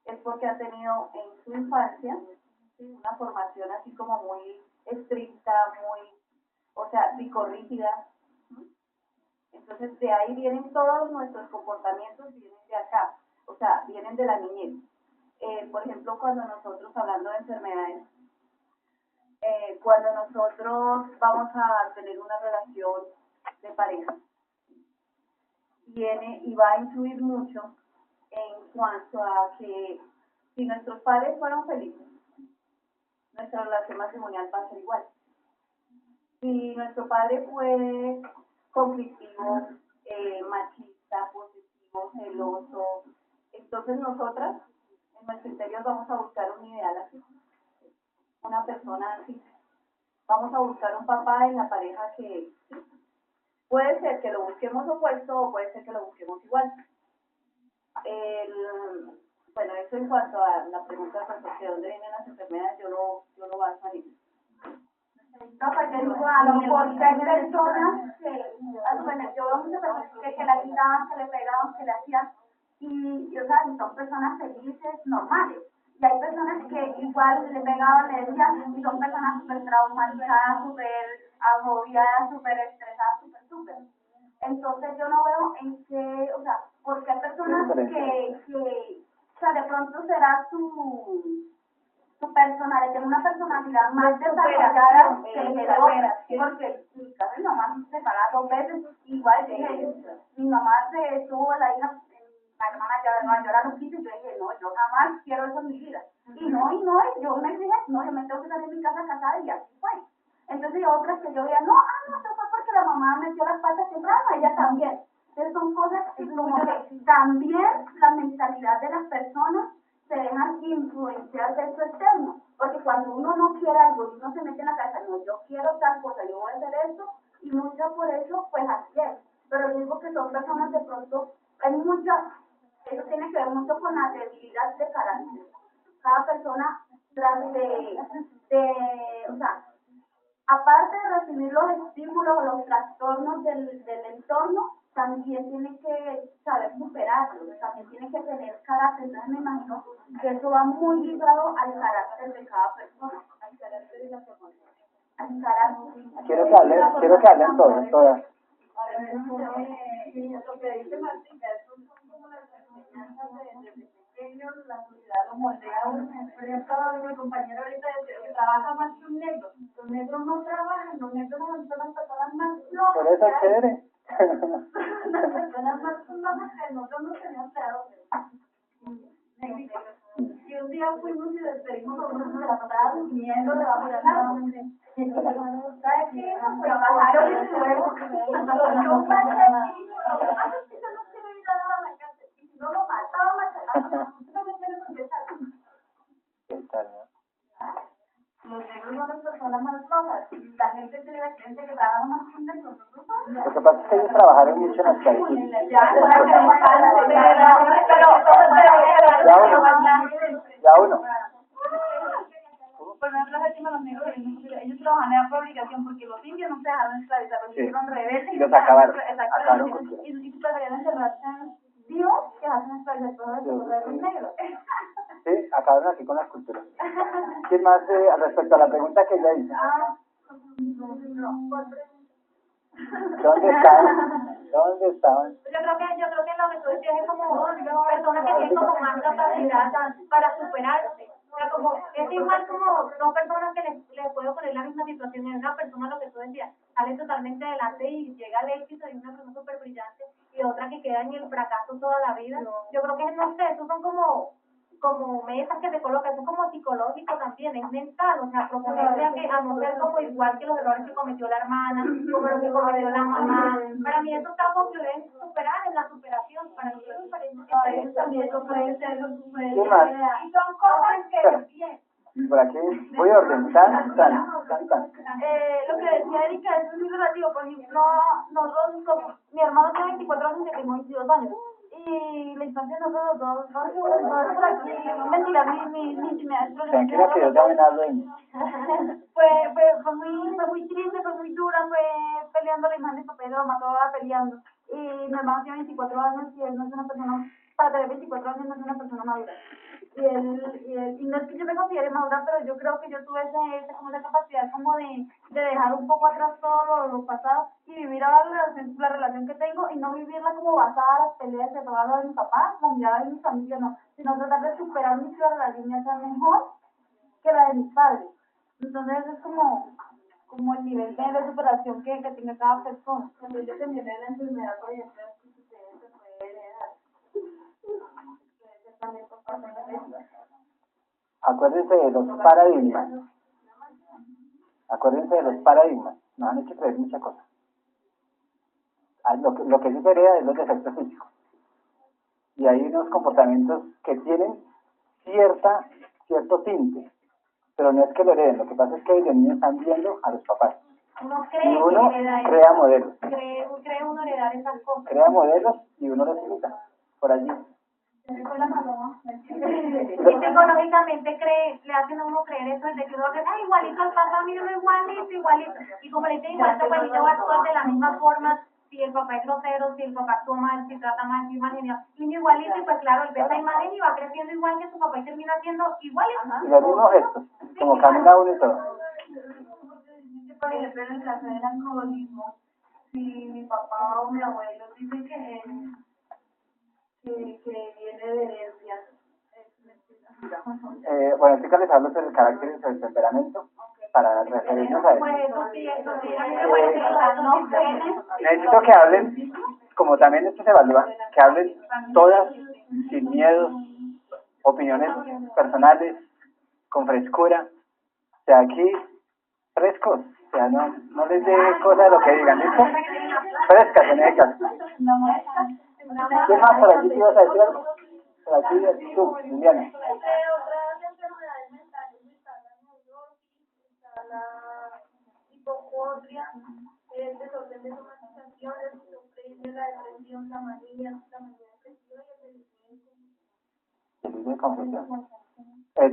es porque ha tenido en su infancia, ¿sí?, una formación así como muy estricta, muy, o sea, psicorrígida. Entonces, de ahí vienen todos nuestros comportamientos, vienen de acá, o sea, vienen de la niñez. Por ejemplo, cuando nosotros, hablando de enfermedades, cuando nosotros vamos a tener una relación de pareja, viene y va a influir mucho en cuanto a que si nuestros padres fueron felices, nuestra relación matrimonial va a ser igual. Si nuestro padre fue conflictivo, machista, posesivo, celoso, entonces nosotras en nuestro interior vamos a buscar un ideal así, una persona así. Vamos a buscar un papá en la pareja que puede ser que lo busquemos opuesto o puede ser que lo busquemos igual. Bueno, eso en cuanto a la pregunta de dónde vienen las enfermedades, yo lo baso ahí. No, pues yo digo, a lo mejor que hay personas que, bueno, yo veo muchas personas que la quitaban, que le pegaban, que le hacían, y o sea, son personas felices, normales. Y hay personas que igual le pegaban, le decían, y son personas súper traumatizadas, súper agobiadas, súper estresadas, súper. Entonces yo no veo en qué, o sea, porque hay personas que o sea, de pronto será su personalidad, tiene una personalidad más desarrollada que el otro, porque mi casa mi mamá se separa 2 veces, igual dije, mi mamá se tuvo la hija, la hermana mayor a los 15, y yo dije, no, yo jamás quiero eso en mi vida, y yo me dije, no, yo me tengo que salir de mi casa casada, y así fue. Entonces otras que yo veía, no, eso fue porque la mamá metió las patas temprano, ella también. Entonces son cosas que como que también la mentalidad de las personas se dejan influenciar de su externo, porque cuando uno no quiere algo y uno se mete en la cabeza, no, yo quiero tal cosa, yo voy a hacer esto, y mucho por eso, pues así es. Pero yo digo que son personas de pronto, hay muchas, eso tiene que ver mucho con la debilidad de carácter. Cada persona tras o sea, aparte de recibir los estímulos o los trastornos del entorno, también tiene que saber superarlos, también tiene que tener carácter. Entonces me imagino que eso va muy ligado al carácter de cada persona, al carácter de la persona. Al carácter. Quiero que hablen todas. Sí, lo que dice Martica, eso son como las enseñanzas desde pequeños, la sociedad lo moldea a uno. Por ejemplo, mi compañero ahorita decía que trabaja más que un negro. Los negros no trabajan, los negros son las personas más flojas. Por eso es chévere. Las personas más flojas que nosotros nos teníamos creado. Y un día fuimos y despedimos a uno de la pasada durmiendo debajo del árbol. ¿Sabes qué? Pero bajaron y luego yo pasé y no lo mataba, no me quiero contestar. ¿Qué tal, no? Los negros son las personas más flojas. La gente cree que trabaja más que un negro. Lo que pasa es que ellos trabajaron mucho en la esclavitud. Ya uno. Por ejemplo, los negros, ellos trabajan por obligación porque los indios no se dejaron esclavizar, los hicieron rebeldes y los acabaron. Y preferían encerrarse vivos que hacen esclavizar por los negros. Sí, acabaron aquí con las culturas. ¿Quién más respecto a la pregunta que ella hizo? ¿Dónde estaban? ¿Dónde estaban? Yo creo que lo que tú decías es como personas que tienen como más capacidad para superarse. O sea, como, es igual como dos personas que les puedo poner la misma situación. En una persona, lo que tú decías, sale totalmente adelante y llega al éxito y una persona súper brillante, y otra que queda en el fracaso toda la vida. Yo creo que, no sé, esos son como metas que te colocas, eso es como psicológico también, es mental, o sea, proponerse a no ser como igual que los errores que cometió la hermana, como lo que cometió la mamá. Para mí eso está concluido en superar, en la superación, para mí eso parece También eso puede ser, ¿Qué más? y son cosas que bien. Por aquí voy a orden. Tan. Lo que decía Erika es muy relativo, por ejemplo, nosotros, mi hermano tiene 24 años y yo tengo 22 años. Y la infancia de nosotros dos, no es por aquí ventilar mi intimidad. Tranquila que yo también hablo de mí. Fue muy triste, fue muy dura, fue peleando la imagen de papel, lo mató peleando. Y mi hermano tiene 24 años y él no es una persona, para tener 24 años no es una persona madura. Y no es que yo me considere madura, pero yo creo que yo tuve esa capacidad como de dejar un poco atrás todo lo pasado y vivir ahora la relación que tengo y no vivirla como basada a las peleas que tomaba de mi papá, la mirada de mi familia, no, sino tratar de superar mi flor, la línea sea mejor que la de mis padres. Entonces es como el nivel de superación que tiene cada persona. También dependiendo de la enfermedad, por ejemplo, que se puede heredar. Acuérdense de los paradigmas. Acuérdense de los paradigmas. Nos han hecho creer muchas cosas. Lo que sí se hereda es los defectos físicos. Y hay unos comportamientos que tienen cierto tinte. Pero no es que lo hereden. Lo que pasa es que los niños están viendo a los papás. Y uno crea modelos. Cree uno heredar esas cosas. Crea modelos y uno los imita. Por allí. Y psicológicamente le hacen a uno creer eso desde que uno ve, igualito al papá, míralo igualito. Y como le dicen igualito, pues yo va a actuar de la misma forma, si el papá es grosero, si el papá actúa mal, si trata mal, si imagina, niño igualito, y pues claro, él ve esa imagen y va creciendo igual que su papá y termina siendo igualito. Y los mismos gestos, como camina uno y todo. Por ejemplo, en el caso del alcoholismo, si mi papá o mi abuelo dicen que viene de herencia. Bueno, chicas, les hablo sobre el carácter y sobre el temperamento para referirnos a eso. Necesito que hablen, como también esto se evalúa, que hablen todas sin miedos, opiniones personales, con frescura. O sea, aquí frescos, o sea, no les dé cosa de lo que digan, ¿listo? Frescas en el caso. ¿Qué más por allí te ibas a decir algo? Por aquí, tú, Liliana. Otras enfermedades mentales están la neurosis, está la hipocondria, el desorden de somatización, la esquizofrenia, la depresión, la manía depresiva y el delirio de confusión.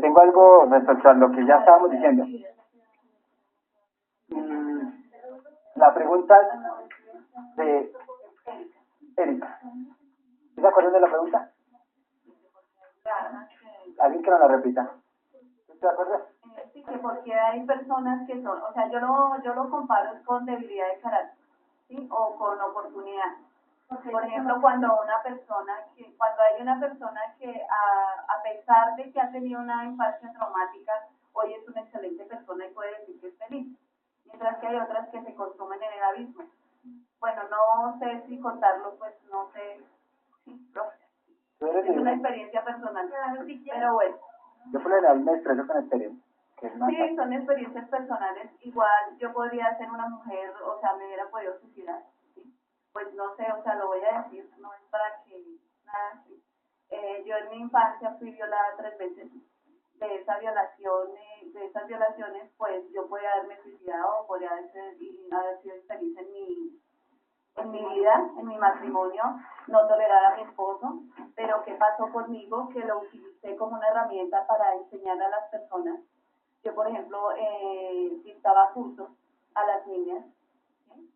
Tengo algo respecto a lo que ya estábamos diciendo. La pregunta de Erika. ¿Se acuerdan de la pregunta? ¿Alguien que no la repita? ¿Te acuerdas? Sí, que porque hay personas que son, o sea, yo lo comparo con debilidad de carácter, ¿sí? O con oportunidad. Por ejemplo, cuando hay una persona que a pesar de que ha tenido una infancia traumática, hoy es una excelente persona y puede decir que es feliz, mientras que hay otras que se consumen en el abismo. Bueno, no sé si contarlo, pues no sé, sí, es una experiencia personal, pero bueno. Yo por lo general me expreso con experiencia. Sí, son experiencias personales. Igual yo podría ser una mujer, o sea, me hubiera podido suicidar, ¿sí? Pues no sé, o sea, lo voy a decir, no es para que nada así. Yo en mi infancia fui violada 3 veces. De esas violaciones, pues yo podría haberme suicidado, podría haber sido infeliz en mi vida, en mi matrimonio, no tolerar a mi esposo, pero ¿qué pasó conmigo? Que lo utilicé como una herramienta para enseñar a las personas. Yo, por ejemplo, dictaba cursos a las niñas, ¿sí?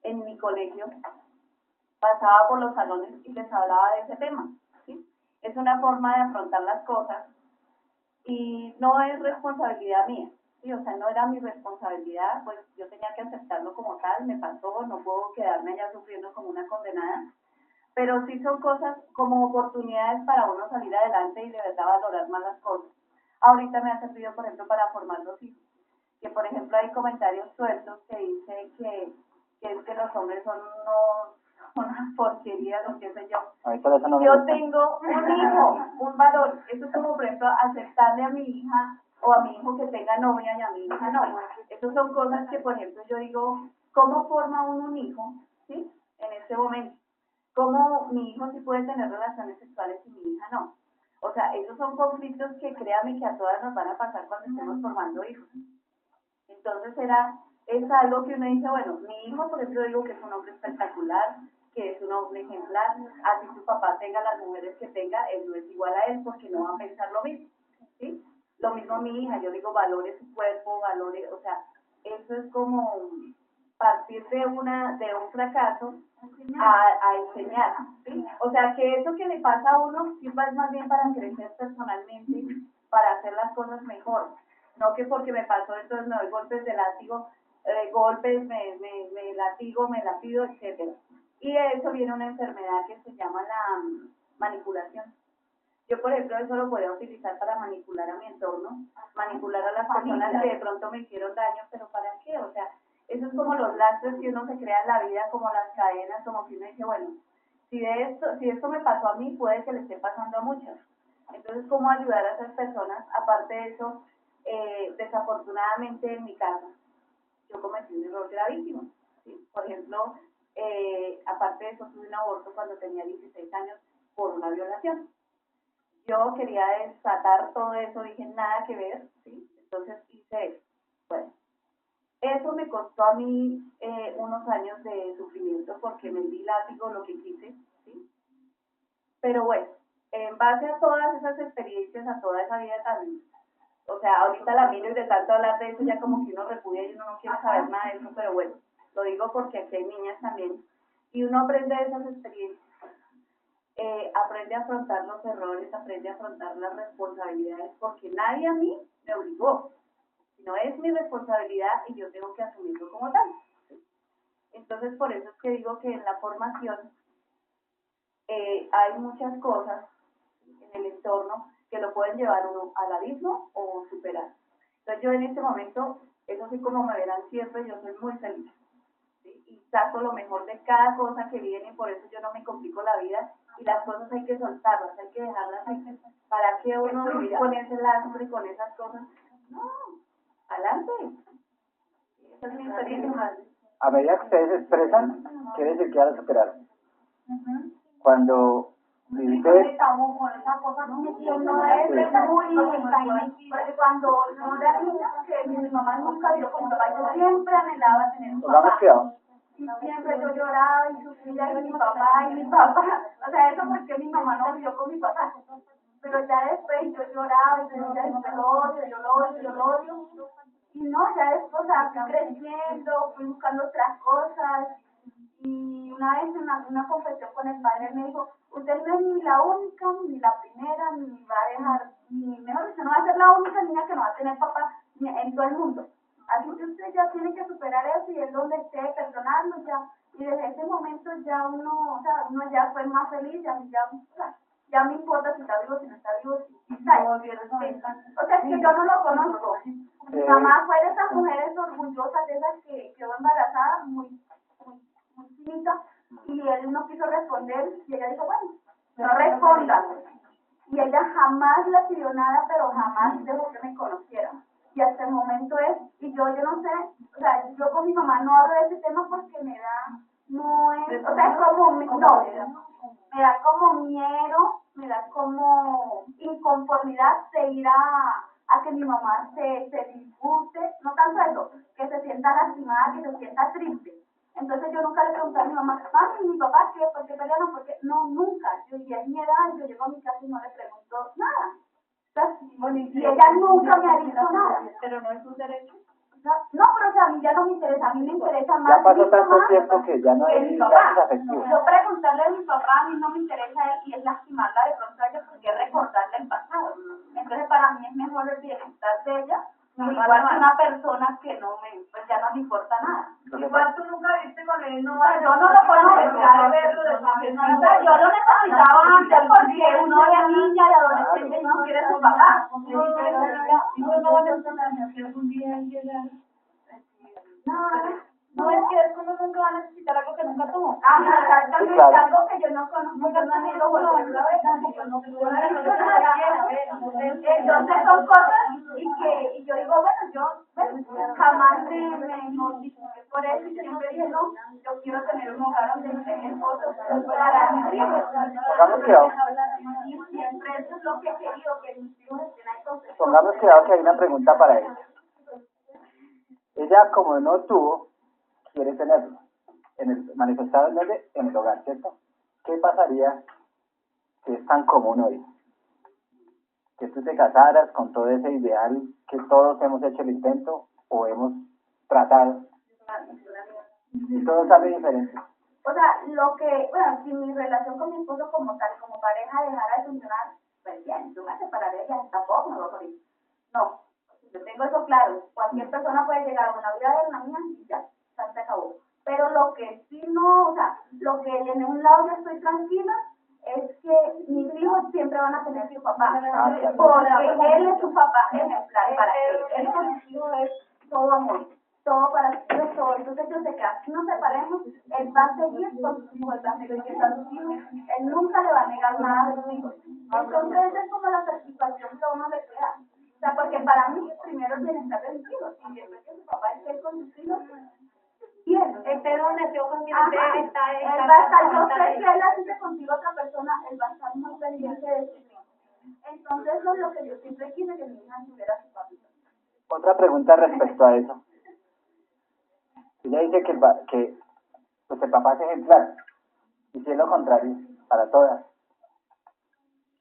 En mi colegio, pasaba por los salones y les hablaba de ese tema, ¿sí? Es una forma de afrontar las cosas y no es responsabilidad mía, ¿sí? O sea, no era mi responsabilidad, pues yo tenía que aceptarlo como tal, me pasó, no puedo quedarme allá sufriendo como una condenada, pero sí son cosas como oportunidades para uno salir adelante y de verdad valorar más las cosas. Ahorita me ha servido, por ejemplo, para formar los hijos, que por ejemplo hay comentarios sueltos que dicen que es que los hombres son una porquería, lo que sé yo. Yo tengo un hijo, un varón, eso es como por ejemplo aceptarle a mi hija o a mi hijo que tenga novia y a mi hija no. Esas son cosas que por ejemplo yo digo, ¿cómo forma uno un hijo? ¿Sí? En este momento. ¿Cómo mi hijo sí puede tener relaciones sexuales y mi hija no? O sea, esos son conflictos que créame que a todas nos van a pasar cuando estemos formando hijos. Entonces es algo que uno dice, bueno, mi hijo, por ejemplo, digo que es un hombre espectacular, que es un hombre ejemplar, así su papá tenga las mujeres que tenga, él no es igual a él porque no va a pensar lo mismo, ¿sí? Lo mismo mi hija, yo digo, valore su cuerpo, valore, o sea, eso es como partir de un fracaso a enseñar, ¿sí? O sea, que eso que le pasa a uno sirva más bien para crecer personalmente, para hacer las cosas mejor. No que porque me pasó entonces me doy golpes de látigo, me latigo, me lapido, etcétera. Y de eso viene una enfermedad que se llama la manipulación. Yo, por ejemplo, eso lo podía utilizar para manipular a mi entorno, manipular a las personas que de pronto me hicieron daño, pero ¿para qué? O sea, eso es como los lastres que uno se crea en la vida, como las cadenas, como que uno dice, bueno, si esto me pasó a mí, puede que le esté pasando a muchos. Entonces, ¿cómo ayudar a esas personas? Aparte de eso, desafortunadamente en mi caso, yo cometí un error gravísimo, ¿sí? Por ejemplo, aparte de eso, tuve un aborto cuando tenía 16 años por una violación. Yo quería desatar todo eso, dije nada que ver, ¿sí? Entonces hice eso. Bueno, eso me costó a mí unos años de sufrimiento porque me di látigo lo que quise, ¿sí? Pero bueno, en base a todas esas experiencias, a toda esa vida tan... O sea, ahorita la miro y de tanto hablar de eso ya como que uno repudia y uno no quiere saber nada de eso, pero bueno, lo digo porque aquí hay niñas también. Y uno aprende de esas experiencias. Aprende a afrontar los errores, aprende a afrontar las responsabilidades, porque nadie a mí me obligó, sino es mi responsabilidad y yo tengo que asumirlo como tal. Entonces, por eso es que digo que en la formación hay muchas cosas en el entorno que lo pueden llevar uno al abismo o superar. Entonces, yo en este momento, eso sí como me verán siempre, yo soy muy feliz, ¿sí? Y saco lo mejor de cada cosa que viene, por eso yo no me complico la vida. Y las cosas hay que soltarlas, hay que dejarlas, para que uno vivir con ese lastre y con esas cosas. No, adelante. Esa es mi experiencia. A medida que ustedes se expresan, quiere decir que van a superar. Cuando dices... Porque cuando yo era niña, que mi mamá nunca vio con mi papá, yo siempre anhelaba tener un Vamos, papá. cuidado. Y siempre yo lloraba y sufría y mi papá, o sea, eso porque mi mamá no vivió con mi papá. Pero ya después yo lloraba y yo decía, yo lo odio. Y no, ya después, o sea, fui creciendo, fui buscando otras cosas. Y una vez en una confesión con el padre me dijo, usted no es ni la única, ni la primera, ni va a dejar, ni mejor dicho, no va a ser la única niña que no va a tener papá en todo el mundo. Así que usted ya tiene que superar eso y es donde esté perdonando ya. Y desde ese momento ya uno, o sea, uno ya fue más feliz, o sea, ya me importa si está vivo, si no está vivo, si ¿sabes? O sea, es que yo no lo conozco. Mi mamá fue de esas mujeres orgullosas, de esas que quedó embarazada, muy chiquita, y él no quiso responder, y ella dijo, bueno, no responda. Y ella jamás le pidió nada, pero jamás dejó que me conociera. Y hasta el momento y yo no sé, o sea, yo con mi mamá no hablo de ese tema porque me da, no es, o sea, es como, no, me da como miedo, me da como inconformidad de ir a que mi mamá se disguste, no tanto eso, que se sienta lastimada, que se sienta triste. Entonces yo nunca le pregunté a mi mamá, mami, mi papá, ¿qué? ¿Por qué pelearon? Porque no, nunca. Yo ya es mi edad, yo llego a mi casa y no le pregunto nada. Entonces, y ella nunca me ha dicho nada. Pero no es un derecho. No, pero o sea, a mí ya no me interesa, a mí me interesa más Ya pasó mi tanto mamá tiempo que ya no que es mi papá. afectivo. Yo preguntarle a mi papá, a mí no me interesa él y es lastimarla de pronto a ella porque es recordarle el pasado. Entonces para mí es mejor el bienestar de ella, igual que una persona que no me, pues ya no me importa nada. Igual tú nunca viste con él, no Yo no lo conozco, yo lo necesitaba antes porque uno de niña y adolescente no quiere a su papá. No, es que uno nunca va a necesitar algo que nunca tuvo. Exactamente, claro. algo que yo no conozco, yo no necesito volverlo a ver, yo no puedo. Entonces son cosas y yo digo, bueno, yo jamás me mortifiqué por eso y siempre dije, no, yo quiero tener un hogar donde esté mi esposo para mis hijos. Pongamos cuidado. Y siempre eso es lo que he querido, que mis hijos estén ahí con sus Pongamos cuidado que hay una pregunta para ella. Ella, como no tuvo, quiere tenerlo. Manifestado en el hogar, ¿cierto? ¿Qué pasaría que es tan común hoy? Que tú te casaras con todo ese ideal que todos hemos hecho el intento o hemos tratado y todo sale diferente. O sea, bueno, si mi relación con mi esposo como tal, como pareja dejara de funcionar, pues bien, yo me separaré ya, tampoco me voy a morir. No, yo tengo eso claro, cualquier persona puede llegar a una vida de la mía y ya, se acabó. Pero lo que sí no, o sea, lo que en un lado yo estoy tranquila es que mis hijos siempre van a tener su papá, porque él es su papá ejemplar para él. Él con sus hijos es todo amor, todo para sus hijos, todo. Entonces yo sé que así nos separemos, él va a seguir con sus hijos, él va a seguir viendo a sus hijos, él nunca le va a negar nada a sus hijos. Entonces esa es como la satisfacción que a uno le queda. O sea, porque para mí primero el bienestar de mis hijos, y después que su papá esté con sus hijos, bien, donde nació con mi él va a estar, yo sé que él asiste contigo otra persona, él va a estar muy pendiente de su hijo. Entonces eso es lo que yo siempre quise, que mi hija tuviera a su papá. Otra pregunta respecto a eso. Ella dice que pues el papá es ejemplar, y si es lo contrario, para todas.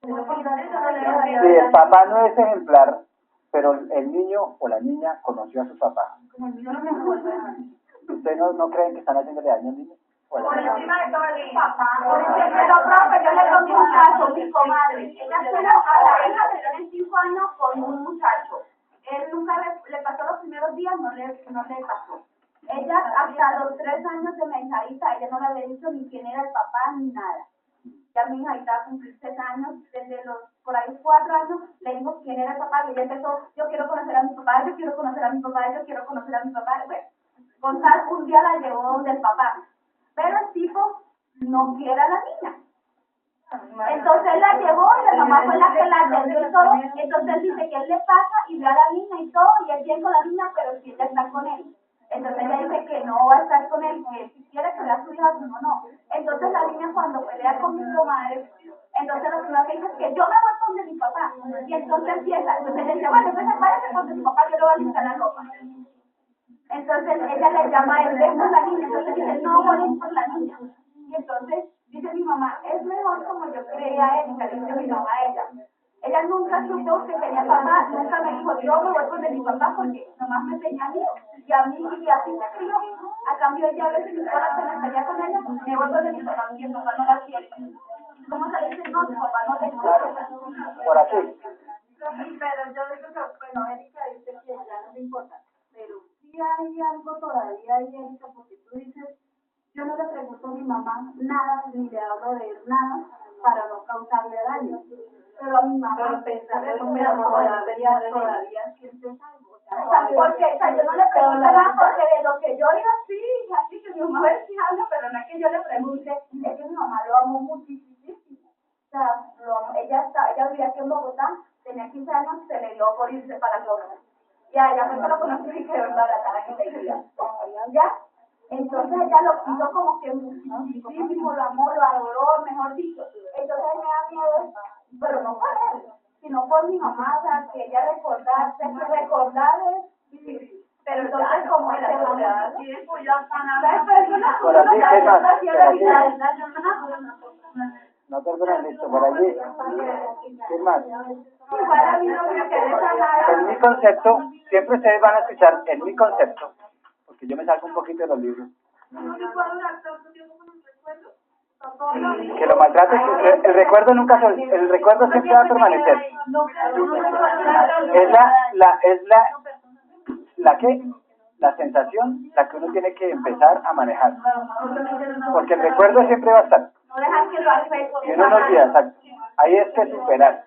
Si el papá no es ejemplar, pero el niño o la niña conoció a su papá, ¿ustedes no creen que están haciéndole daño al niño? Por encima de todo el papá. Pero, profe, yo le conté un caso, mi comadre. Ella tuvo a la hija que tiene 5 años con un muchacho. Él nunca le pasó los primeros días, no le pasó. Ella hasta los 3 años de mi hijadita, ella no le había dicho ni quién era el papá ni nada. Ya mi hijadita va a cumplir 6 años, desde los por ahí 4 años, le dijo quién era el papá y ella empezó, yo quiero conocer a mi papá, yo quiero conocer a mi papá, yo quiero conocer a mi papá. Bueno, Gonzalo un día la llevó donde el papá, pero el tipo no quiere a la niña. Entonces él la llevó y la mamá fue la que la atendió y todo. Entonces él dice que él le pasa y ve a la niña y todo, y él viene con la niña, pero si ella está con él. Entonces ella dice que no va a estar con él, que si quiere que vea a su hija, no. Entonces la niña cuando pelea con mi comadre, entonces lo primero que dice es que yo me voy con de mi papá. Y entonces empieza, entonces ella dice, bueno, entonces váyase con de su papá, yo le voy a limpiar la ropa. Entonces ella le llama a él, ven por la niña, entonces dice, no voy a ir por la niña. Y entonces dice mi mamá, es mejor como yo creía a él, que le dice mi mamá a ella. Ella nunca supo que tenía papá, nunca me dijo, yo me voy con de mi papá porque nomás me tenía a mí, y a mí, y así se crió. A cambio ella a veces mi corazón se me pelea con ella, me voy con de mi papá, y el papá no la quiere. ¿Cómo se dice? No, mi papá no le quiere. Por aquí. Sí, pero yo digo que, bueno, Erika dice que ya no le importa, pero sí hay algo todavía ahí, Erika, porque tú dices, Yo no le pregunto a mi mamá nada, ni le hablo de él nada, para no causarle daño. Pero a mi mamá, todavía sientes algo. O sea, porque, o sea, yo no le pregunto nada porque de lo que yo iba así que mi mamá me decía algo, pero no es que yo le pregunte, es que mi mamá lo amó muchísimo. O sea, ella vivía aquí en Bogotá, tenía 15 años, se le dio por irse para Colombia. Ya fue que lo conocí y quedó embarazada que seguía. ¿Ya? Entonces ella lo quiso como que muchísimo, lo amó, lo adoró, mejor dicho. Entonces me da miedo, pero no por él, sino por mi mamá, o sea, que ella recordar vivir. Pero entonces como él se va a tiempo ya Por allí, ¿qué más? Por allí. No, perdona, listo, por allí. ¿Qué más? En mi concepto, siempre ustedes van a escuchar en mi concepto, porque yo me salgo un poquito de los libros. Que lo maltrates, el recuerdo nunca el recuerdo siempre va a permanecer. Es la sensación la que uno tiene que empezar a manejar. Porque el recuerdo siempre va a estar. Y uno no olvida, exacto. Ahí es que superar.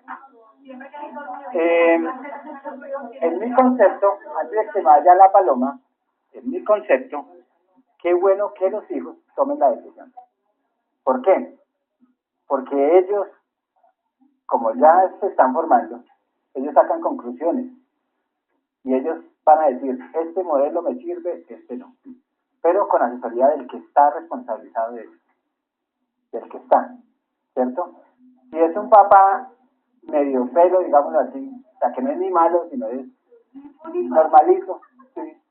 En mi concepto, antes de que me vaya la paloma, en mi concepto, qué bueno que los hijos tomen la decisión. ¿Por qué? Porque ellos, como ya se están formando, ellos sacan conclusiones. Y ellos van a decir, este modelo me sirve, este no. Pero con asesoría del que está responsabilizado de eso. Del que está, ¿cierto? Si es un papá medio pelo, digámoslo así, o sea, que no es ni malo, sino es normalito, sí,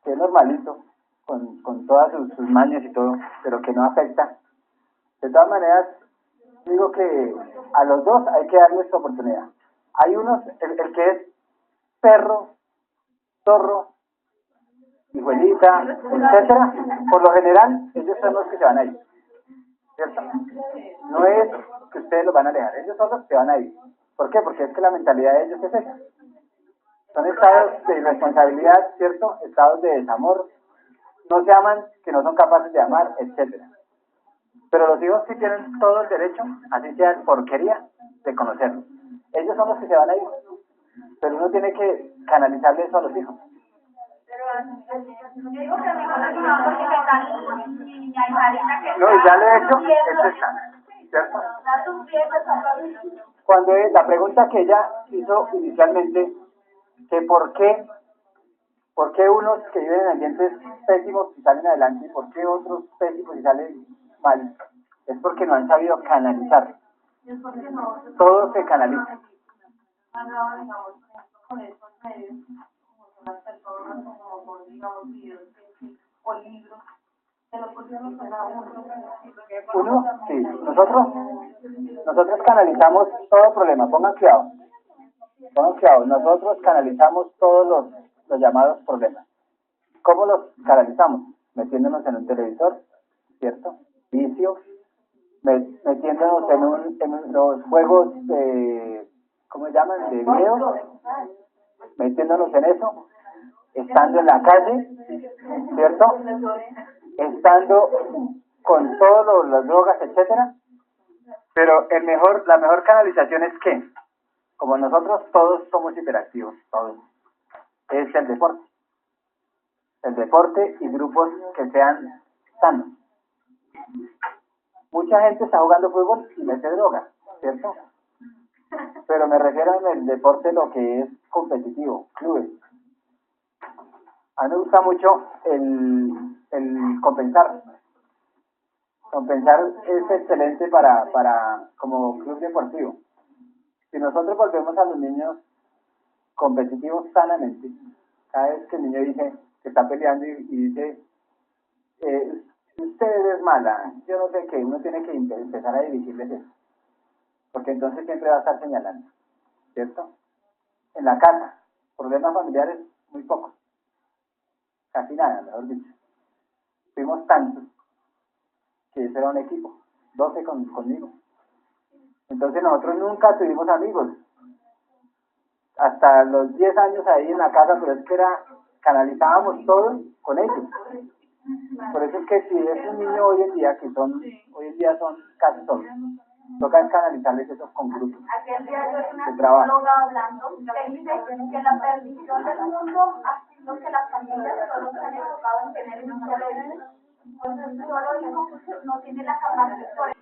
que es normalito, con todas sus mañas y todo, pero que no afecta. De todas maneras, digo que a los dos hay que darles su oportunidad. Hay unos, el que es perro, zorro, hijuelita, etcétera, por lo general, ellos son los que se van a ir, ¿cierto? No es que ustedes los van a alejar, ellos son los que van a ir. ¿Por qué? Porque es que la mentalidad de ellos es esa. Son estados de irresponsabilidad, ¿cierto? Estados de desamor, no se aman, que no son capaces de amar, etcétera. Pero los hijos sí tienen todo el derecho, así sea porquería, de conocerlos. Ellos son los que se van a ir. Pero uno tiene que canalizarle eso a los hijos. No, y ya le he hecho, esto está, ¿cierto? Cuando la pregunta que ella hizo inicialmente, que por qué unos que viven en ambientes pésimos y salen adelante y por qué otros pésimos y salen mal, es porque no han sabido canalizar. Todo se canaliza. Uno, sí, nosotros canalizamos todo problema, pongan cuidado, nosotros canalizamos todos los llamados problemas. ¿Cómo los canalizamos? Metiéndonos en un televisor, ¿cierto? Vicios, metiéndonos en los juegos ¿cómo se llaman? De video, metiéndonos en eso, estando en la calle, ¿cierto? Estando con todas las drogas, etcétera. Pero la mejor canalización es que, como nosotros todos somos hiperactivos, todos, es el deporte. El deporte y grupos que sean sanos. Mucha gente está jugando fútbol y mete droga, ¿cierto? Pero me refiero en el deporte lo que es competitivo, clubes. A mí me gusta mucho el compensar. Compensar es excelente para como club deportivo. Si nosotros volvemos a los niños competitivos sanamente, cada vez que el niño dice que está peleando y dice usted es mala, yo no sé qué, uno tiene que empezar a dirigirles eso, porque entonces siempre va a estar señalando, ¿cierto? En la casa, problemas familiares, muy pocos, casi nada, mejor dicho. Fuimos tantos que ese era un equipo, 12 conmigo. Entonces nosotros nunca tuvimos amigos, hasta los 10 años ahí en la casa, pero es que canalizábamos todo con ellos. Por eso es que si es un niño hoy en día, hoy en día son casi solos, toca canalizarles esos con grupos. Aquel día yo vi una de trabajo. psicóloga hablando que dice que la perdición del mundo ha sido que las familias solo se han enfocado en tener un solo hijo. Entonces, un solo hijo no tiene la capacidad.